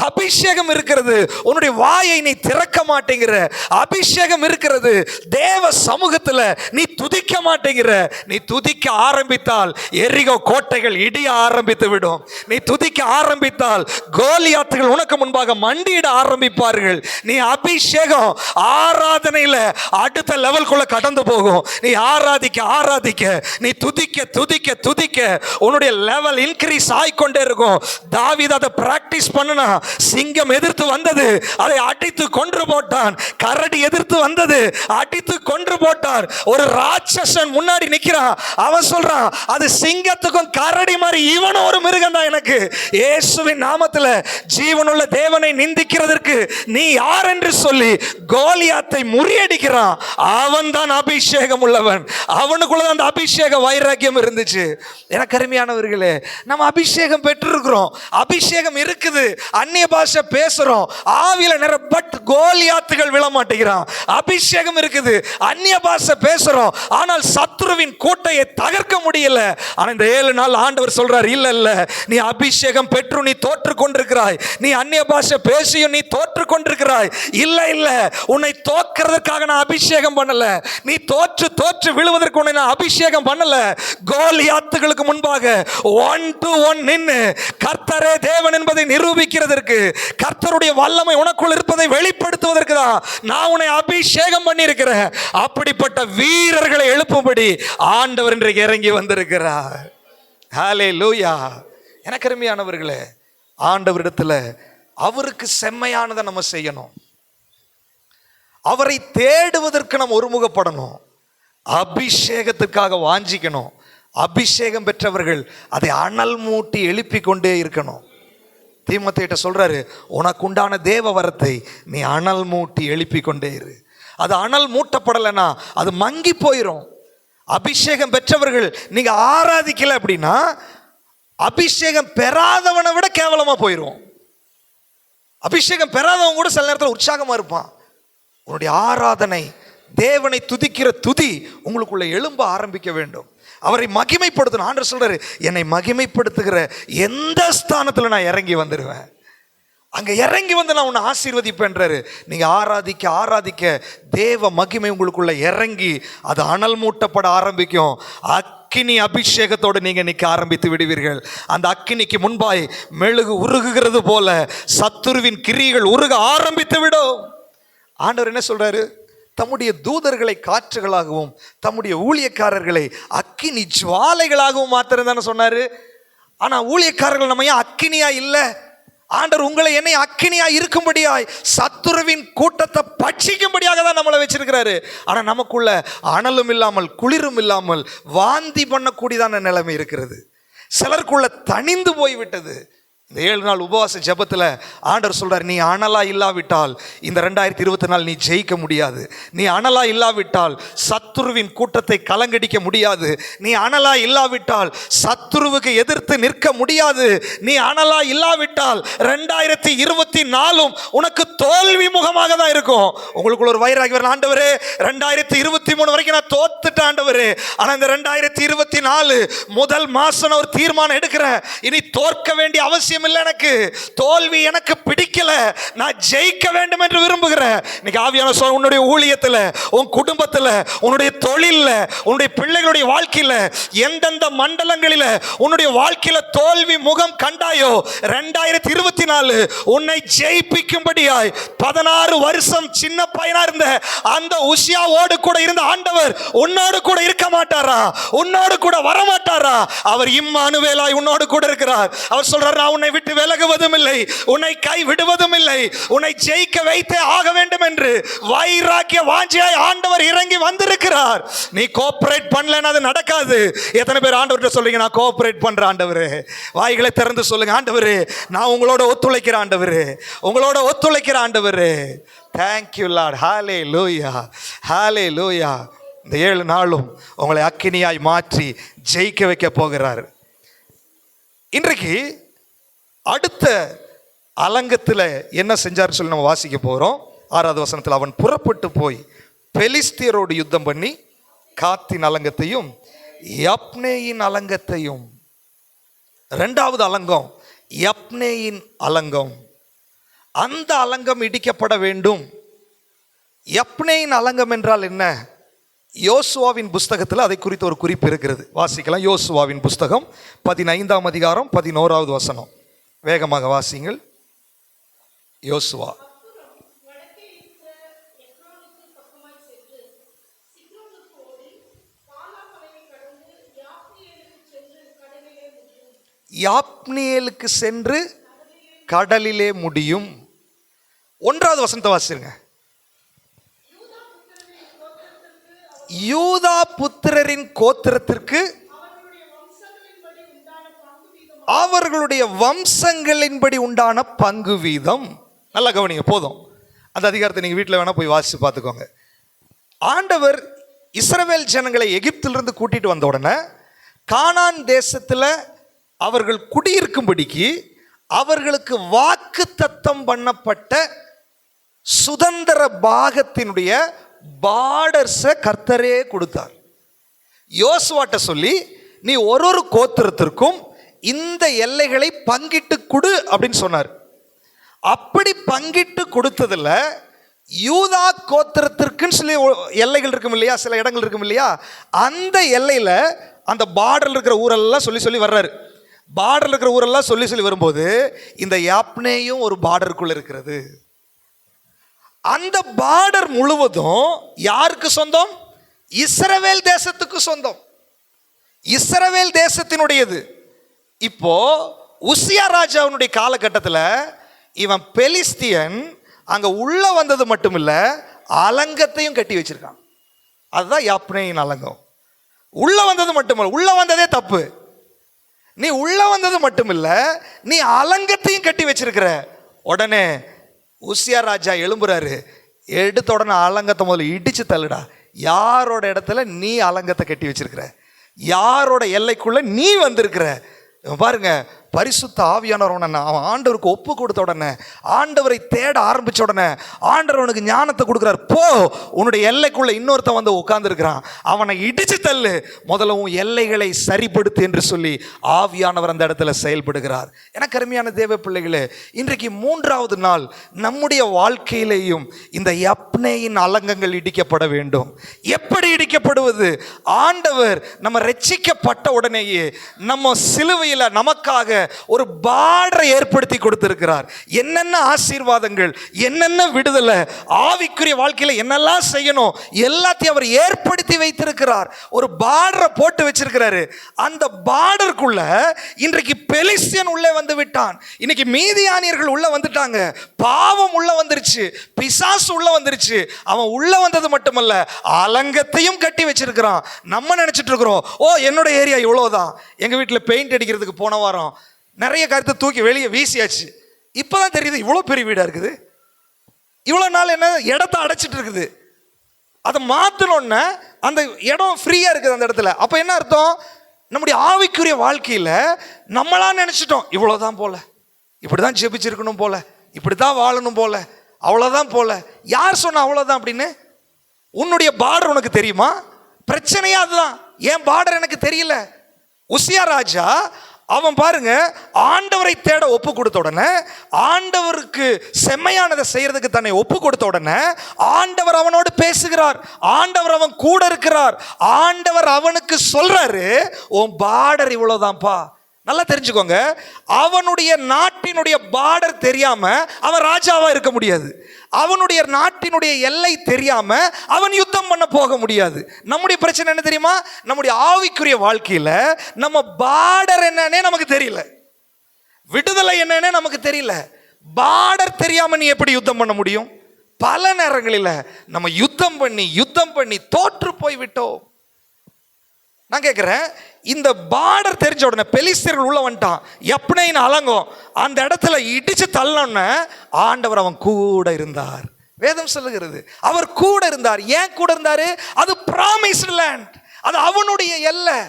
A: அபிஷேகம் இருக்கிறது, உன்னுடைய வாயை நீ திறக்க மாட்டேங்கிற. அபிஷேகம் இருக்கிறது, தேவ சமூகத்தில் நீ துதிக்க மாட்டேங்கிற. நீ துதிக்க ஆரம்பித்தால் எரிகோ கோட்டைகள் இடிய ஆரம்பித்து விடும். நீ துதிக்க ஆரம்பித்தால் கோலியாத்துகள் உனக்கு முன்பாக மண்டியிட ஆரம்பிப்பார்கள். நீ அபிஷேகம் ஆராதனையில அடுத்த லெவல்குள்ள கடந்து போகும். நீ ஆராதிக்க ஆராதிக்க, நீ துதிக்க துதிக்க துதிக்க உன்னுடைய லெவல் இன்க்ரீஸ் ஆயிக்கொண்டே இருக்கும். தாவீது அதை பிராக்டிஸ் பண்ணுனா, சிங்கம் எதிர்த்து வந்தது, அதை அடித்து கொன்று போட்டான். கரடி எதிர்த்து வந்தது, அடித்து கொன்று போட்டார். ஒரு ராட்சசன் முன்னாடி நிக்கிறான், அவன் சொல்றான் அது சிங்கத்துக்கும் கரடி மாதிரி இவனும் ஒரு மிருகம் தான். எனக்கு இயேசுவின் நாமத்தில் ஜீவனுள்ள தேவனை நிந்திக்கிறதற்கு நீ யார் என்று சொல்லி கோலியாத்தை முறியடிக்கிறான். அவன் தான் அபிஷேகம் உள்ளவன். அவனுக்குள்ள அந்த அபிஷேக வைராக்கியம் இருந்துச்சு. எனக்கு அருமையானவர்களே, நம்ம அபிஷேகம் பெற்றிருக்கிறோம், அபிஷேகம் இருக்குது, அந்நிய பாஷை பேசுறோம், ஆவியில நிற, பட் கோலியாத்துகள் விழ மாட்டேங்கிறான். அபிஷேகம் இருக்குது, அந்நிய பாஷை பேசுறோம், ஆனால் சத்துருவின் கோட்டையை தகர்க்க முடியல. ஆனா இந்த 7 நாள் ஆண்டவர் சொல்றார், இல்ல இல்ல, நீ அபிஷேகம் பெற்று நீ தோற்று கொண்டிருக்கிறாய், நீ அந்நிய பாஷை பேசியும் நீ தோற்று கொண்டிருக்கிறாய். இல்ல இல்ல, உன்னை தோற்கிறதுக்காக நான் அபிஷேகம் பண்ணல, நீ தோற்று தோற்று விழுவதற்கு உன்னை நான் அபிஷேகம் பண்ணல. கோலியாத்துகளுக்கு முன்பாக 1 to 1 நின்னு கர்த்தரே தேவன் என்பதை நிரூபிக்கிறதற்கு, கர்த்தருடைய வல்லமை உனக்குள் இருப்பதை வெளிப்படுத்துவதற்கு தான் நான் உன்னை அபிஷேகம் பண்ணி இருக்கிறேன். அப்படிப்பட்ட வீரர்களை எழுப்பும்படி ஆண்டவர் இன்றைக்கு இறங்கி வந்திருக்கிறார். ஹல்லேலூயா. எனக்கு அருமையானவர்களே, ஆண்டவரிடத்துல அவருக்கு செம்மையானதை நம்ம செய்யணும். அவரை தேடுவதற்கு நம்ம ஒருமுகப்படணும். அபிஷேகத்துக்காக வாஞ்சிக்கணும். அபிஷேகம் பெற்றவர்கள் அதை அனல் மூட்டி எழுப்பி கொண்டே இருக்கணும். தீமோத்தேயுட்ட சொல்றாரு, உனக்கு உண்டான தேவ வரத்தை நீ அனல் மூட்டி எழுப்பி கொண்டே இரு. அது அனல் மூட்டப்படலைன்னா அது மங்கி போயிடும். அபிஷேகம் பெற்றவர்கள் நீங்க ஆராதிக்கல அப்படின்னா அபிஷேகம் பெறாதவனை விட கேவலமா போயிடும். அபிஷேகம் பெறாதவன் கூட சில நேரத்தில் உற்சாகமா இருப்பான். உன்னுடைய ஆராதனை, தேவனை துதிக்கிற துதி உங்களுக்குள்ள எழும்ப ஆரம்பிக்க வேண்டும். அவரை மகிமைப்படுத்தணும். ஆண்டவர் சொல்றாரு, என்னை மகிமைப்படுத்துகிற எந்த ஸ்தானத்துல நான் இறங்கி வந்துடுவேன், அங்க இறங்கி வந்து நான் உன்னை ஆசீர்வதிப்பேன்றாரு. நீங்க ஆராதிக்க ஆராதிக்க தேவ மகிமை உங்களுக்குள்ள இறங்கி அது அனல் மூட்டப்பட ஆரம்பிக்கும். அக்கினி அபிஷேகத்தோடு நீங்க நிற்க ஆரம்பித்து விடுவீர்கள். அந்த அக்கினிக்கு முன்பாய் மெழுகு உருகுகிறது போல சத்துருவின் கிரியைகள் உருக ஆரம்பித்து விடும். ஆண்டவர் என்ன சொல்றாரு, தம்முடைய தூதர்களை காற்றுகளாகவும் தம்முடைய ஊழியக்காரர்களை அக்கினி ஜுவாலைகளாகவும் மாத்திரம் தானே சொன்னாரு. ஆனா ஊழியக்காரர்கள் நம்ம ஏன் அக்கினியா இல்லை? ஆண்டவர் உங்களை என்னை அக்கினியா இருக்கும்படியாய் சத்துருவின் கூட்டத்தை பட்சிக்கும்படியாக தான் நம்மளை வச்சிருக்கிறாரு. ஆனா நமக்குள்ள அனலும் இல்லாமல் குளிரும் இல்லாமல் வாந்தி பண்ணக்கூடியதான நிலைமை இருக்கிறது. சிலருக்குள்ள தணிந்து போய்விட்டது. இந்த 7 நாள் உபவாச ஜெபத்தில் ஆண்டவர் சொல்றார், நீ அனலா இல்லாவிட்டால் இந்த 2024 நீ ஜெயிக்க முடியாது. நீ அனலா இல்லாவிட்டால் சத்துருவின் கூட்டத்தை கலங்கடிக்க முடியாது. நீ அனலா இல்லாவிட்டால் சத்துருவுக்கு எதிர்த்து நிற்க முடியாது. நீ அனலா இல்லாவிட்டால் 2024 உனக்கு தோல்வி முகமாக தான் இருக்கும். உங்களுக்குள்ள ஒரு வைராகி வரணும். ஆண்டவரே 2023 வரைக்கும் நான் தோத்துட்டேன் ஆண்டவரே, ஆனா இந்த 2024 முதல் மாசம் ஒரு தீர்மானம் எடுக்கிறேன், இனி தோற்க வேண்டிய அவசியம் இல்லை, எனக்கு தோல்வி எனக்கு பிடிக்கல, நான் ஜெயிக்க வேண்டும் என்று விரும்புகிறேன். இன்னைக்கு ஆவியான உன்னுடைய ஊழியத்தில், உன் குடும்பத்தில், உன்னுடைய தொழிலில், உன்னுடைய பிள்ளைகளுடைய வாழ்க்கையில், எந்தெந்த மண்டலங்களில் உன்னுடைய வாழ்க்கையில தோல்வி முகம் கண்டாயோ 2024 உன்னை ஜெயிப்பிக்கும்படியாய் 16 வருஷம் சின்ன பையனா இருந்த அந்த உசியாவோடு கூட இருந்த ஆண்டவர் உன்னோடு கூட இருக்க மாட்டாரா? உன்னோடு கூட வர மாட்டாரா? அவர் இம்மானுவேலாய் உன்னோடு கூட இருக்கிறார். அவர் சொல்றார், நான் உன்னை விட்டு விலகுவதும் இல்லை, உன்னை கை விடுவதும் இல்லை, உன்னை ஜெயிக்க வைத்தே ஆக வேண்டும் என்று வைராக்கிய வாஞ்சியாய் ஆண்டவர் இறங்கி வந்திருக்கிறார். நீ கோஆபரேட் பண்ணலன்னா அது நடக்காது. எத்தனை பேர் ஆண்டவர்கிட்ட சொல்றீங்க, நான் கோஆபரேட் பண்றேன் ஆண்டவரே? வாய்களை திறந்து சொல்லுங்க, ஆண்டவரே நான் உங்களோட ஒத்துழைக்கிறேன் ஆண்டவரே, உங்களோட ஒத்துழைக்கிறேன் ஆண்டவரே. Thank you lord. ஹல்லேலூயா, ஹல்லேலூயா. இந்த 7 நாளும் உங்களை அக்கினியாய் மாற்றி ஜெயிக்க வைக்க போகிறார். இன்றைக்கு அடுத்த அலங்கத்தில் என்ன செஞ்சார் சொல்லி நம்ம வாசிக்க போகிறோம். 6வது வசனத்தில், அவன் புறப்பட்டு போய் பெலிஸ்தியரோடு யுத்தம் பண்ணி காத்தின் அலங்கத்தையும் யப்னேயின் அலங்கத்தையும். 2வது அலங்கம் யப்னேயின் அலங்கம். அந்த அலங்கம் இடிக்கப்பட வேண்டும். யப்னேயின் அலங்கம் என்றால் என்ன? யோசுவாவின் புஸ்தகத்தில் அதை குறித்து ஒரு குறிப்பு இருக்கிறது. வாசிக்கலாம். யோசுவாவின் புஸ்தகம் 15ஆம் அதிகாரம் 11வது வசனம். வேகமாக வாசிங்கள். யோசுவா. யாப்னியேலுக்கு சென்று கடலிலே முடியும். 1வது வசனத்தை வாசிருங்க. யூதா புத்திரரின் கோத்திரத்திற்கு அவர்களுடைய வம்சங்களின்படி உண்டான பங்கு வீதம். நல்லா கவனிங்க, போதும். அந்த அதிகாரத்தை நீங்க வீட்டில் வேணா போய் வாசிச்சு பார்த்துக்கோங்க. ஆண்டவர் இஸ்ரவேல் ஜனங்களை எகிப்திலிருந்து கூட்டிட்டு வந்த உடனே கானான் தேசத்தில் அவர்கள் குடியிருக்கும்படிக்கு அவர்களுக்கு வாக்குத்தத்தம் பண்ணப்பட்ட சுதந்திர பாகத்தினுடைய பார்டர்ஸை கர்த்தரே கொடுத்தார். யோசுவாட்ட சொல்லி, நீ ஒரு கோத்திரத்திற்கும் இந்த எல்லைகளை பங்கிட்டு கொடு அப்படின்னு சொன்னார். அப்படி பங்கிட்டு கொடுத்ததுல யூதா கோத்திரத்திற்குன்னு சொல்லி எல்லைகள் இருக்கும் இல்லையா, சில இடங்கள் இருக்கும் இல்லையா, அந்த எல்லையில அந்த பார்டர்ல இருக்கிற ஊரெல்லாம் சொல்லி சொல்லி வர்றாரு. பார்டர்ல இருக்கிற ஊரெல்லாம் சொல்லி சொல்லி வரும்போது இந்த யாப்னேயும் ஒரு பார்டருக்குள்ள இருக்கிறது. அந்த பார்டர் முழுவதும் யாருக்கு சொந்தம்? இஸ்ரவேல் தேசத்துக்கு சொந்தம். இஸ்ரவேல் தேசத்தினுடையது. இப்போ உசியா ராஜாவுடைய காலகட்டத்தில் இவன் பெலிஸ்தியன் அங்க உள்ள வந்தது மட்டும் இல்ல, அலங்கத்தையும் கட்டி வச்சிருக்கான். அதுதான் யாப்னேயின் அலங்கம். உள்ள வந்தது மட்டுமில்ல, உள்ள வந்ததே தப்பு. நீ உள்ள வந்தது மட்டும் இல்ல, நீ அலங்கத்தையும் கட்டி வச்சிருக்கிற. உடனே உசியா ராஜா எழும்புறாரு. எடுத்த உடனே அலங்கத்தை முதல்ல இடிச்சு தள்ளுடா. யாரோட இடத்துல நீ அலங்கத்தை கட்டி வச்சிருக்கிற? யாரோட எல்லைக்குள்ள நீ வந்திருக்கிற? பாருங்க, பரிசுத்த ஆவியானவர் அவன் ஆண்டவருக்கு ஒப்பு கொடுத்த உடனே, ஆண்டவரை தேட ஆரம்பிச்ச உடனே ஆண்டவர் அவனுக்கு ஞானத்தை கொடுக்குறார். போ, உன்னுடைய எல்லைக்குள்ள இன்னொருத்தன் வந்து உட்கார்ந்து இருக்கிறான், அவனை இடிச்சு தள்ளு, முதல்ல உன் எல்லைகளை சரிப்படுத்து என்று சொல்லி ஆவியானவர் அந்த இடத்துல செயல்படுகிறார். எனக்கு அருமையான தேவ பிள்ளைகளே, இன்றைக்கு 3வது நாள் நம்முடைய வாழ்க்கையிலேயும் இந்த யப்னேயின் அலங்கங்கள் இடிக்கப்பட வேண்டும். எப்படி இடிக்கப்படுவது? ஆண்டவர் நம்ம ரட்சிக்கப்பட்ட உடனேயே நம்ம சிலுவையில் நமக்காக ஒரு பார்டரை ஏற்படுத்தி கொடுத்திருக்கிறார். என்னென்ன ஆசீர்வாதங்கள், என்னென்ன விடுதலை, ஆவிக்குரிய வாழ்க்கையில என்னெல்லாம் செய்யணும் எல்லாத்தையும் அவர் ஏற்படுத்தி வைத்திருக்கிறார். ஒரு பார்டரை போட்டு வச்சிருக்கிறாரு. அந்த பார்டருக்குள்ள இன்றைக்கு பெலிஸ்தியன் உள்ளே வந்து விட்டான். இன்னைக்கு மீதியானியர்கள் உள்ள வந்துட்டாங்க. பாவம் உள்ள வந்துருச்சு, பிசாசு உள்ள வந்துருச்சு. அவன் உள்ள வந்தது மட்டுமல்ல, அலங்கத்தையும் கட்டி வச்சிருக்கிறான். நம்ம நினைச்சிட்டு இருக்கிறோம், ஓ என்னோட ஏரியா இவ்வளவுதான். எங்க வீட்டில் பெயிண்ட் அடிக்கிறதுக்கு போன வாரம் நிறைய கருத்தை தூக்கி வெளியே வீசியாச்சு. இப்பதான் தெரியுது இவ்வளோ பெரிய வீடா இருக்குது. இவ்வளோ நாள் என்ன இடத்த அடைச்சிட்டு இருக்குது. அதை மாற்றணும்னா அந்த இடம் ஃப்ரீயா இருக்குது அந்த இடத்துல. அப்போ என்ன அர்த்தம்? நம்முடைய ஆவிக்குரிய வாழ்க்கையில் நம்மளா நினைச்சிட்டோம் இவ்வளோதான் போல, இப்படிதான் ஜெபிச்சிருக்கணும் போல, இப்படிதான் வாழணும் போல, அவ்வளோதான் போல. யார் சொன்னா அவ்வளோதான் அப்படின்னு? உன்னுடைய பார்டர் உனக்கு தெரியுமா? பிரச்சனையா அதுதான். என் பார்டர் எனக்கு தெரியல. உசியா ராஜா அவன் பாருங்க, ஆண்டவரை தேட ஒப்பு கொடுத்த உடனே, ஆண்டவருக்கு செம்மையானதை செய்யறதுக்கு தன்னை ஒப்பு கொடுத்த உடனே ஆண்டவர் அவனோடு பேசுகிறார். ஆண்டவர் அவன் கூட இருக்கிறார். ஆண்டவர் அவனுக்கு சொல்றாரு, உன் பார்டர் இவ்வளவுதான்ப்பா. நல்லா தெரிஞ்சுக்கோங்க, அவனுடைய நாட்டினுடைய பார்டர் தெரியாம அவன் ராஜாவா இருக்க முடியாது. அவனுடைய நாட்டினுடைய எல்லை தெரியாம அவன் யுத்தம் பண்ண போக முடியாது. நம்முடைய பிரச்சனை என்ன தெரியுமா? நம்முடைய ஆவிக்குரிய வாழ்க்கையில நம்ம பார்டர் என்னன்னே நமக்கு தெரியல, விடுதலை என்னன்னே நமக்கு தெரியல. பார்டர் தெரியாம நீ எப்படி யுத்தம் பண்ண முடியும்? பல நேரங்களில் நம்ம யுத்தம் பண்ணி தோற்று போய் விட்டோம். நான் கேட்கிறேன், இந்த பார்டர் தெரிஞ்ச உடனே பெலிஸ்தியர்கள் உள்ள வந்துட்டான். யப்னேயின் அலங்கம் அந்த இடத்துல இடிச்சு தள்ளன, ஆண்டவர் அவன் கூட இருந்தார். வேதம் சொல்லுகிறது அவர் கூட இருந்தார். ஏன் கூட இருந்தாரு? அது ப்ராமிஸ்ட் லேண்ட், அது அவனுடைய எல்லை.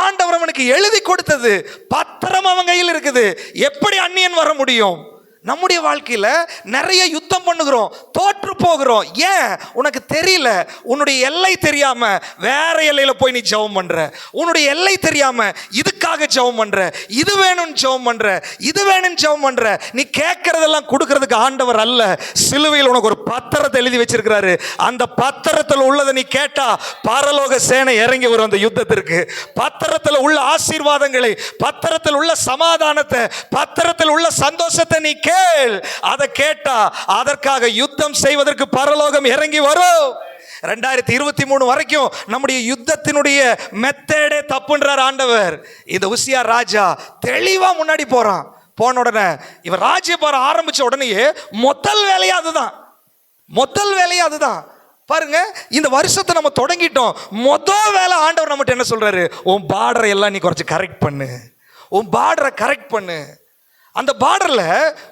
A: ஆண்டவர் அவனுக்கு எழுதி கொடுத்தது பத்திரம் அவன் கையில் இருக்குது. எப்படி அந்நியன் வர முடியும்? நம்முடைய வாழ்க்கையில நிறைய யுத்தம் பண்ணுகிறோம், தோற்று போகிறோம். ஏன்? உனக்கு தெரியல. உன்னுடைய எல்லை தெரியாம வேற எல்லையில போய் நீ ஜெபம் பண்ற. உன்னுடைய எல்லை தெரியாம இதுக்காக ஜெபம் பண்ற, இது வேணும்னு ஜெபம் பண்ற, இது வேணும்னு ஜெபம் பண்ற. நீ கேட்கறதெல்லாம் கொடுக்கறதுக்கு ஆண்டவர் அல்ல. சிலுவையில் உனக்கு ஒரு பத்திரத்தை எழுதி வச்சிருக்கிறாரு. அந்த பத்திரத்தில் உள்ளதை நீ கேட்டா பரலோக சேனை இறங்கி வரும் அந்த யுத்தத்திற்கு. பத்திரத்தில் உள்ள ஆசீர்வாதங்களை, பத்திரத்தில் உள்ள சமாதானத்தை, பத்திரத்தில் உள்ள சந்தோஷத்தை நீ அதை கேட்டா அதற்காக யுத்தம் செய்வதற்கு பரலோகம் இறங்கி வரும். 2023 வரைக்கும் நம்முடைய யுத்தத்தினுடைய மெத்தடே தப்புன்றார் ஆண்டவர். இந்த உசியா ராஜா தெளிவா முன்னாடி போறான். போன உடனே இவன் ராஜ்யபாரம் ஆரம்பிச்ச உடனேயே முதல் வேலையா அதுதான். பாருங்க, இந்த வருஷத்தை நம்ம தொடங்கிட்டோம். முதல் வேலை ஆண்டவர் நம்மகிட்ட என்ன சொல்றாரு? உன் பார்டரை எல்லாம் நீ கொஞ்சம் கரெக்ட் பண்ணு. அந்த பார்டரில்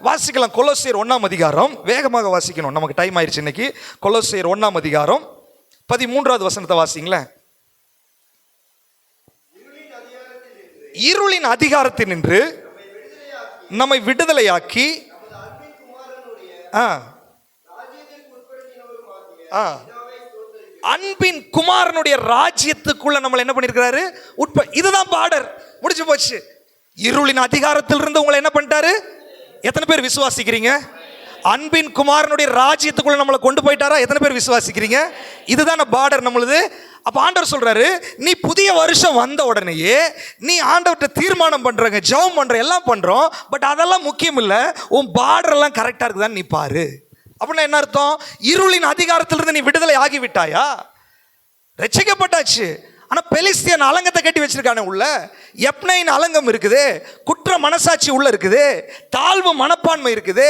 A: வாசிக்கலாம். கொலோசியர் 1ஆம் அதிகாரம், வேகமாக வாசிக்கணும், நமக்கு டைம் ஆயிடுச்சு இன்னைக்கு. கொலோசியர் 1ஆம் அதிகாரம் 13வது வசனத்தை வாசிங்களேன். இருளின் அதிகாரத்தினின்று நம்மை விடுதலையாக்கி அன்பின் குமாரனுடைய ராஜ்யத்துக்குள்ள நம்மளை என்ன பண்ணிருக்கிறாரு? இதுதான் பார்டர். முடிச்சு போச்சு. இருளின் அதிகாரத்திலிருந்து உங்களை என்ன பண்ணிட்டாரு? எத்தனை பேர் விசுவாசிக்கிறீங்க? அன்பின் குமாரனுடைய ராஜ்யத்துக்குள்ள நம்மளை கொண்டு போயிட்டாரா? எத்தனை பேர் விசுவாசிக்கிறீங்க? இதுதான பார்டர் நம்மளுது. அப்ப ஆண்டவர் சொல்றாரு, நீ புதிய வருஷம் வந்த உடனேயே நீ ஆண்டவர்கிட்ட தீர்மானம் பண்றங்க, ஜெபம் பண்ற, எல்லாம் பண்றோம். பட் அதெல்லாம் முக்கியம் இல்ல, உன் பார்டர் எல்லாம் கரெக்டா இருக்குதான்னு நீ பாரு. அப்படின்னா என்ன அர்த்தம்? இருளின் அதிகாரத்திலிருந்து நீ விடுதலை ஆகிவிட்டாயா? ரட்சிக்கப்பட்டாச்சு. ஆனா பெலிஸ்தியன் அலங்கத்தை கட்டி வச்சிருக்கானே உள்ள, எப்னையின் அலங்கம் இருக்குது, குற்ற மனசாட்சி உள்ள இருக்குது, தாழ்வு மனப்பான்மை இருக்குது.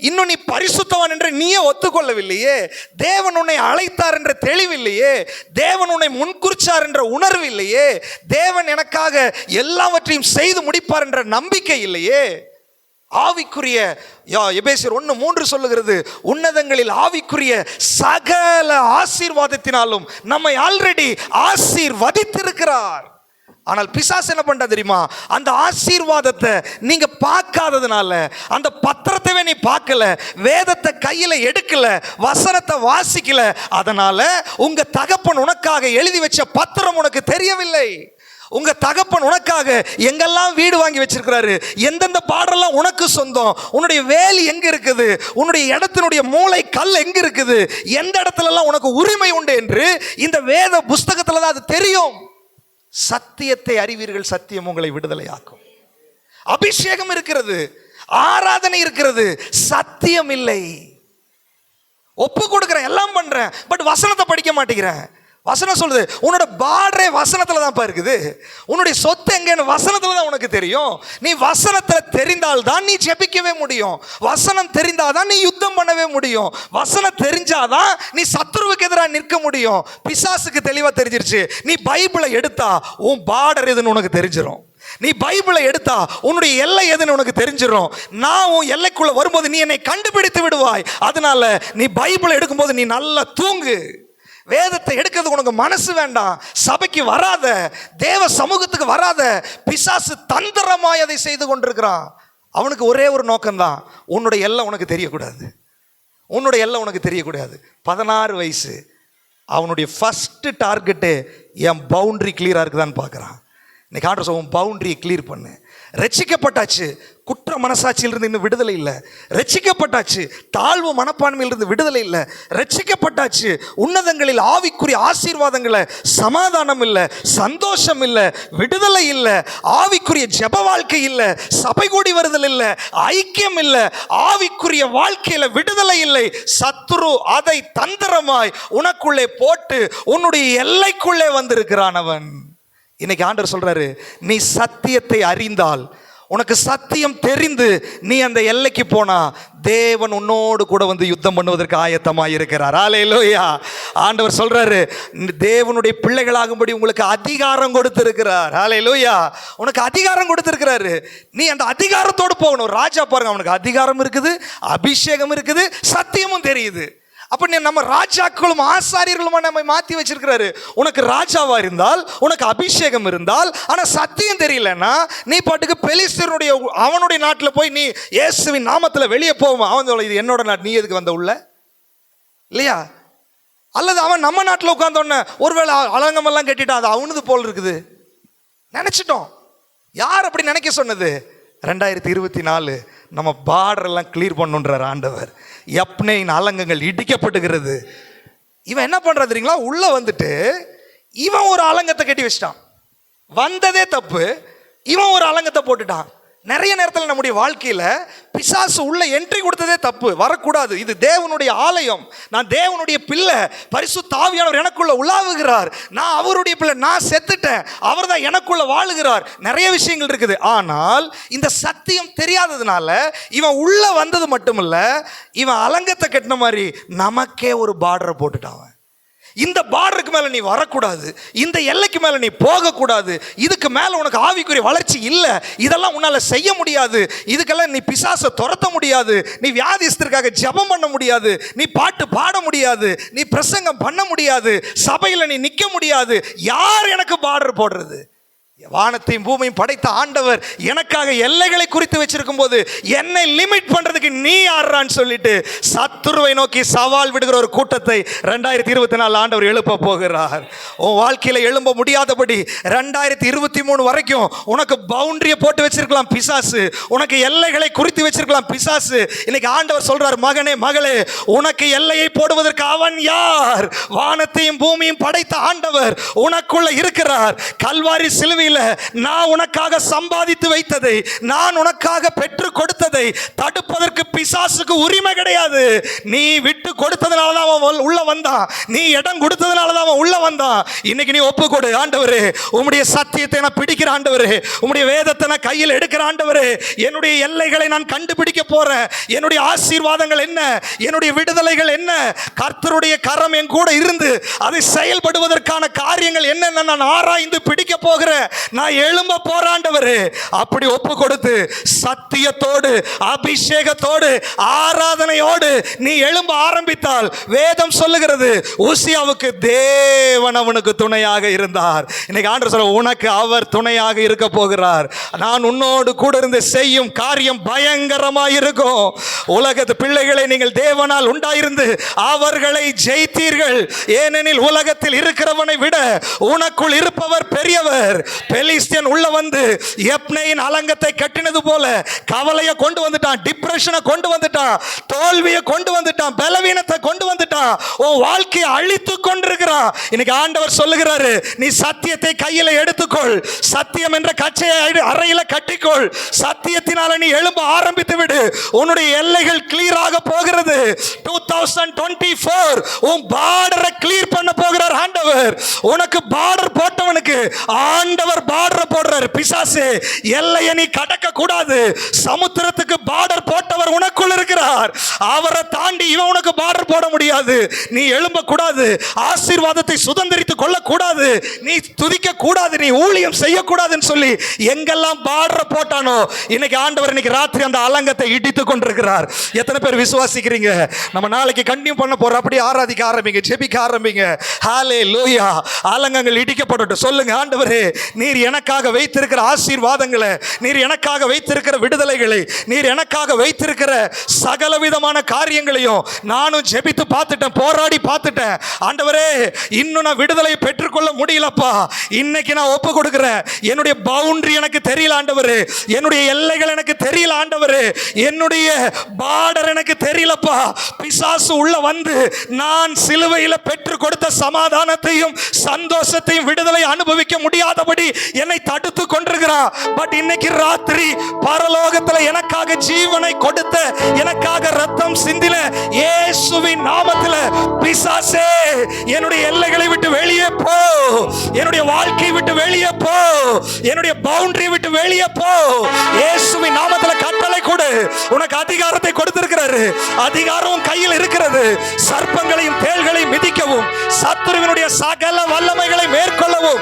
A: இன்னும் நீ பரிசுத்தவான் என்று நீயே ஒத்துக்கொள்ளவில்லையே, தேவன் உன்னை அழைத்தார் என்ற தெளிவில்லையே, தேவன் உன்னை முன்குறிச்சார் என்ற உணர்வு இல்லையே, தேவன் எனக்காக எல்லாவற்றையும் செய்து முடிப்பார் என்ற நம்பிக்கை இல்லையே. ஆவிக்குரிய எபேசியர் 1:3 சொல்லுகிறது, உன்னதங்களில் ஆவிக்குரிய சகல ஆசீர்வாதத்தினாலும் நம்மை ஆல்ரெடி ஆசீர்வதித்திருக்கிறார். ஆனால் பிசாசு என்ன பண்றா தெரியுமா? அந்த ஆசீர்வாதத்தை நீங்க பார்க்காததுனால, அந்த பத்திரத்தை நீ பார்க்கல, வேதத்தை கையில எடுக்கல, வசனத்தை வாசிக்கல, அதனால உங்க தகப்பன் உனக்காக எழுதி வச்ச பத்திரம் உனக்கு தெரியவில்லை. உங்க தகப்பன் உனக்காக எங்கெல்லாம் வீடு வாங்கி வச்சிருக்கிறாரு, எந்தெந்த பாடெல்லாம் உனக்கு சொந்தம், உன்னுடைய வேலி எங்க இருக்குது, உன்னுடைய இடத்தினுடைய மூளை கல் எங்க இருக்குது, எந்த இடத்துல எல்லாம் உனக்கு உரிமை உண்டு என்று இந்த வேத புஸ்தகத்துல தான் அது தெரியும். சத்தியத்தை அறிவீர்கள், சத்தியம் உங்களை விடுதலையாக்கும். அபிஷேகம் இருக்கிறது, ஆராதனை இருக்கிறது, சத்தியம் இல்லை. ஒப்பு கொடுக்கிறேன், எல்லாம் பண்றேன், பட் வசனத்தை படிக்க மாட்டேங்கிறேன். வசனம் சொல்லுது, உன்னோட பார்டரே வசனத்துல தான் இருக்குது. உன்னுடைய சொத்து எங்கன்னு வசனத்துல தான் உனக்கு தெரியும். நீ வசனத்துல தெரிந்தால்தான் நீ ஜெபிக்கவே முடியும். வசனம் தெரிந்தாதான் நீ யுத்தம் பண்ணவே முடியும். வசனம் தெரிஞ்சாதான் நீ சத்துருவுக்கு எதிராக நிற்க முடியும். பிசாசுக்கு தெளிவா தெரிஞ்சிருச்சு. நீ பைபிளை எடுத்தா உன் பார்டர் எதுன்னு உனக்கு தெரிஞ்சிடும். நீ பைபிளை எடுத்தா உன்னுடைய எல்லை எதுன்னு உனக்கு தெரிஞ்சிடும். நான் உன் எல்லைக்குள்ள வரும்போது நீ என்னை கண்டுபிடித்து விடுவாய். அதனால நீ பைபிளை எடுக்கும்போது நீ நல்லா தூங்கு. வேதத்தை எடுக்கிறது உனக்கு மனசு வேண்டாம். சபைக்கு வராத, தேவ சமூகத்துக்கு வராத, பிசாசு தந்திரமாய் அதை செய்து கொண்டிருக்கிறான். அவனுக்கு ஒரே ஒரு நோக்கம்தான், உன்னுடைய எல்லை உனக்கு தெரியக்கூடாது. 16 வயசு, அவனுடைய ஃபர்ஸ்ட் டார்கெட்டு என் பவுண்டரி கிளியரா இருக்குதான்னு பார்க்குறான். இன்னைக்கு ஆண்டவர் சொல்லுவோம், பவுண்டரியை கிளியர் பண்ணு. ரட்சிக்கப்பட்டாச்சு, குற்ற மனசாட்சியிலிருந்து இன்னும் விடுதலை இல்லை. ரட்சிக்கப்பட்டாச்சு, தாழ்வு மனப்பான்மையிலிருந்து விடுதலை இல்லை. ரட்சிக்கப்பட்டாச்சு, உன்னதங்களில் ஆவிக்குரிய ஆசீர்வாதங்களை, சமாதானம் இல்லை, சந்தோஷம் இல்லை, விடுதலை இல்லை, ஆவிக்குரிய ஜெப வாழ்க்கை இல்லை, சபை கூடி வருதல் இல்லை, ஐக்கியம் இல்லை, ஆவிக்குரிய வாழ்க்கையில விடுதலை இல்லை. சத்துரு அதை தந்திரமாய் உனக்குள்ளே போட்டு உன்னுடைய எல்லைக்குள்ளே வந்திருக்கிறான் அவன். இன்னைக்கு ஆண்டவர் சொல்றாரு, நீ சத்தியத்தை அறிந்தால், உனக்கு சத்தியம் தெரிந்து நீ அந்த எல்லைக்கு போனா தேவன் உன்னோடு கூட வந்து யுத்தம் பண்ணுவதற்கு ஆயத்தமாக இருக்கிறார். ஹல்லேலூயா. ஆண்டவர் சொல்றாரு, தேவனுடைய பிள்ளைகளாகும்படி உங்களுக்கு அதிகாரம் கொடுத்திருக்கிறார். ஹல்லேலூயா. உனக்கு அதிகாரம் கொடுத்திருக்கிறாரு. நீ அந்த அதிகாரத்தோடு போகணும். ராஜா பாருங்க, அவனுக்கு அதிகாரம் இருக்குது, அபிஷேகம் இருக்குது, சத்தியமும் தெரியுது. அப்ப நம்ம ராஜாக்களும் ஆசாரியர்களுமா நம்ம மாத்தி வச்சிருக்கிறாரு. உனக்கு ராஜாவா இருந்தால், உனக்கு அபிஷேகம் இருந்தால், ஆனா சத்தியம் தெரியலன்னா நீ பாட்டுக்கு பெலிஸ்தருடைய அவனுடைய நாட்டில் போய் நீ இயேசுவின் நாமத்துல வெளியே போவோம். அவன் சொல்ல, இது என்னோட நாட்டு, நீ எதுக்கு வந்த உள்ள இல்லையா? அல்லது அவன் நம்ம நாட்டில் உட்கார்ந்தோன்ன ஒருவேளை அலங்கமெல்லாம் கட்டிட்டா அது அவனது போல் இருக்குது நினைச்சிட்டோம். யார் அப்படி நினைக்க சொன்னது? 2024 நம்ம பார்டர் எல்லாம் கிளியர் பண்ணுன்றார் ஆண்டவர். யப்னேயின் அலங்கங்கள் இடிக்கப்படுகிறது. இவன் என்ன பண்றான் தெரியுங்களா? உள்ள வந்துட்டு இவன் ஒரு அலங்கத்தை கட்டி வச்சிட்டான். வந்ததே தப்பு, இவன் ஒரு அலங்கத்தை போட்டுட்டான். நிறைய நேரத்தில் நம்முடைய வாழ்க்கையில பிசாசு உள்ள என்ட்ரி கொடுத்ததே தப்பு, வரக்கூடாது. இது தேவனுடைய ஆலயம், நான் தேவனுடைய பிள்ளை, பரிசுத்த ஆவியானவர் எனக்குள்ள உலாவுகிறார், நான் அவருடைய பிள்ளை, நான் செத்துட்டேன், அவர் தான் எனக்குள்ள வாழுகிறார். நிறைய விஷயங்கள் இருக்குது. ஆனால் இந்த சத்தியம் தெரியாததுனால இவன் உள்ள வந்தது மட்டுமில்ல, இவன் அலங்கத்தை கட்டின மாதிரி நமக்கே ஒரு பார்டரை போட்டுட்டான். இந்த பார்டருக்கு மேல நீ வரக்கூடாது, இந்த எல்லைக்கு மேல நீ போகக்கூடாது, இதுக்கு மேல உனக்கு ஆவிக்குரிய வளர்ச்சி இல்லை, இதெல்லாம் உன்னால செய்ய முடியாது, இதுக்கெல்லாம் நீ பிசாசை துரத்த முடியாது, நீ வியாதிஸ்தருக்காக ஜெபம் பண்ண முடியாது, நீ பாட்டு பாட முடியாது, நீ பிரசங்கம் பண்ண முடியாது, சபையில் நீ நிற்க முடியாது. யார் எனக்கு பார்டர் போடுறது? வானத்தையும் பூமியும் படைத்த ஆண்டவர் எனக்காக எல்லைகளை குறித்து வச்சிருக்கும் போது என்னை லிமிட் பண்றதுக்கு நீ யாரான்னு சொல்லிட்டு சத்துருவை நோக்கி சவால் விடுகிற ஒரு கூட்டத்தை 2024 ஆண்டவர் எழுப்ப போகிறார். உன் வாழ்க்கையில எழும்ப முடியாதபடி 2023 வரைக்கும் உனக்கு பவுண்டரியை போட்டு வச்சிருக்கலாம் பிசாசு, உனக்கு எல்லைகளை குறித்து வச்சிருக்கலாம் பிசாசு. இன்னைக்கு ஆண்டவர் சொல்றார், மகனே மகளே, உனக்கு எல்லையை போடுவதற்கு அவன் யார்? வானத்தையும் பூமியும் படைத்த ஆண்டவர் உனக்குள்ள இருக்கிறார். கல்வாரி சிலுவையில் நான் உனக்காக சம்பாதித்து வைத்ததை, நான் உனக்காக பெற்று கொடுத்ததை தடுப்பதற்கு பிசாசுக்கு உரிமை கிடையாது. நீ விட்டு கொடுத்ததனால தான் அவன் உள்ள வந்தான், நீ இடம் கொடுத்ததனால தான் அவன் உள்ள வந்தான். இன்னைக்கு நீ ஒப்பு கொடு. ஆண்டவரே, உம்முடைய சத்தியத்தை நான் பிடிக்கிற ஆண்டவரே, உம்முடைய வேதத்தை நான் கையில் எடுக்கிற ஆண்டவரே, என்னுடைய எல்லைகளை நான் கண்டுபிடிக்க போறேன். என்னுடைய ஆசீர்வாதங்கள் என்ன, என்னுடைய விடுதலைகள் என்ன, கர்த்தருடைய கரம் என் கூட இருந்து அதை செயல்படுவதற்கான காரியங்கள் என்னென்ன நான் ஆராய்ந்து பிடிக்க போகிறேன். நான் எழும்ப போராண்டவரே. அப்படி ஒப்பு கொடுத்து சத்தியத்தோடு அபிஷேகத்தோடு ஆராதனையோடு நீ எழும்ப ஆரம்பித்தால் வேதம் சொல்லுகிறது, ஊசியாவுக்கு தேவன் அவனுக்கு துணையாக இருந்தார். இன்னைக்கு ஆண்டவர் சொல்ல, உனக்கு அவர் துணையாக இருக்க போகிறார். நான் உன்னோடு கூட இருந்து செய்யும் காரியம் பயங்கரமாக இருக்கும். உலகத்து பிள்ளைகளை நீங்கள் தேவனால் உண்டாயிருந்து அவர்களை ஜெயித்தீர்கள். ஏனெனில் உலகத்தில் இருக்கிறவனை விட உனக்குள் இருப்பவர் பெரியவர். பெலிஸ்தியன் உள்ள வந்து எப்னையின் அலங்கத்தை கட்டினது போல கவலையை கொண்டு வந்துட்டான், டிப்ரெஷனை கொண்டு வந்துட்டான், தோல்வியை கொண்டு வந்துட்டான், பலவீனத்தை கொண்டு வந்துட்டான், உன் வாழ்க்கையை அழித்து கொண்டிருக்கிறான். இன்னைக்கு ஆண்டவர் சொல்லுகிறாரு, நீ சத்தியத்தை கையில் எடுத்துக்கொள், சத்தியம் என்ற கச்சையை அறையில கட்டிக்கொள், சத்தியத்தினால நீ எழும்ப ஆரம்பித்து விடு. உன்னுடைய எல்லைகள் கிளியராக போகிறது. 2024 உன் பார்டரை கிளியர் பண்ண போகிறார் ஆண்டவர். உனக்கு பார்டர் போட்டவனுக்கு ஆண்டவர் பார்டர் போடுறார். பிசாசே, எல்லையை நீ கடக்க கூடாது. சமுத்திரத்துக்கு பார்டர் போட்டவர் உனக்குள் இருக்கிறார். அவரை தாண்டி இவன் உனக்கு பார்டர் போட முடியாது. நீ எழும்ப கூடாது, ஆசீர்வாதத்தை சுதந்திரித்துக் கொள்ள கூடாது, நீ துதிக்க கூடாது, நீ ஊழியம் செய்யக்கூடாதுன்னு சொல்லி எங்கெல்லாம் பார்டர் போட்டானோ இன்னைக்கு ஆண்டவர் இன்னைக்கு ராத்திரி அந்த அலங்கத்தை இடித்து கொண்டிருக்கிறார். எத்தனை பேர் விசுவாசிக்கிறீங்க? நம்ம நாளைக்கு கண்டினியூ பண்ண போறோம். அப்படி ஆராதிக்க ஆரம்பிங்க, ஜெபிக்க ஆரம்பிங்க. ஹல்லேலூயா. அலங்கங்கள் இடிக்கப்படட்டும். சொல்லுங்க, ஆண்டவரே, நீர் எனக்காக வைத்திருக்கிற ஆசீர்வாதங்களை, நீர் எனக்காக வைத்திருக்கிற விடுதலைகளை, நீர் எனக்காக வைத்திருக்கிற சகலவிதமான காரியங்களையும் நானும் ஜெபித்து பார்த்துட்டேன், போராடி பார்த்துட்டேன். ஆண்டவரே, இன்னும் நான் விடுதலை பெற்றுக்கொள்ள முடியலப்பா. இன்னைக்கு நான் ஒப்பு கொடுக்கிறேன். என்னுடைய பவுண்டரி எனக்கு தெரியல ஆண்டவரே, என்னுடைய எல்லைகள் எனக்கு தெரியல ஆண்டவரே, என்னுடைய பார்டர் எனக்கு தெரியலப்பா. பிசாசு உள்ள வந்து நான் சிலுவையில் பெற்று கொடுத்த சமாதானத்தையும் சந்தோஷத்தையும் விடுதலை அனுபவிக்க முடியாதபடி என்னை தடுத்து கொண்டிருக்கிறான். பட் இன்னைக்கு ராத்திரி பரலோகத்தில் எனக்காக ஜீவனை கொடுத்த, எனக்காக ரத்தம் சிந்தின இயேசுவின் நாமத்தில், பிசாசே, என்னுடைய எல்லைகளை விட்டு வெளியே போ, என்னுடைய வாழ்க்கையை விட்டு வெளியே போ, என்னுடைய பவுண்டரி விட்டு வெளியே போ. இயேசுவின் நாமத்தில் கட்டளை கொடு. உனக்கு அதிகாரத்தை கொடுத்திருக்கிறாரு. அதிகாரம் கையில் இருக்கிறது. சர்ப்பங்களையும் தேள்களையும் மிதிக்கவும், சத்துருவினுடைய சகல வல்லமைகளை மேற்கொள்ளவும்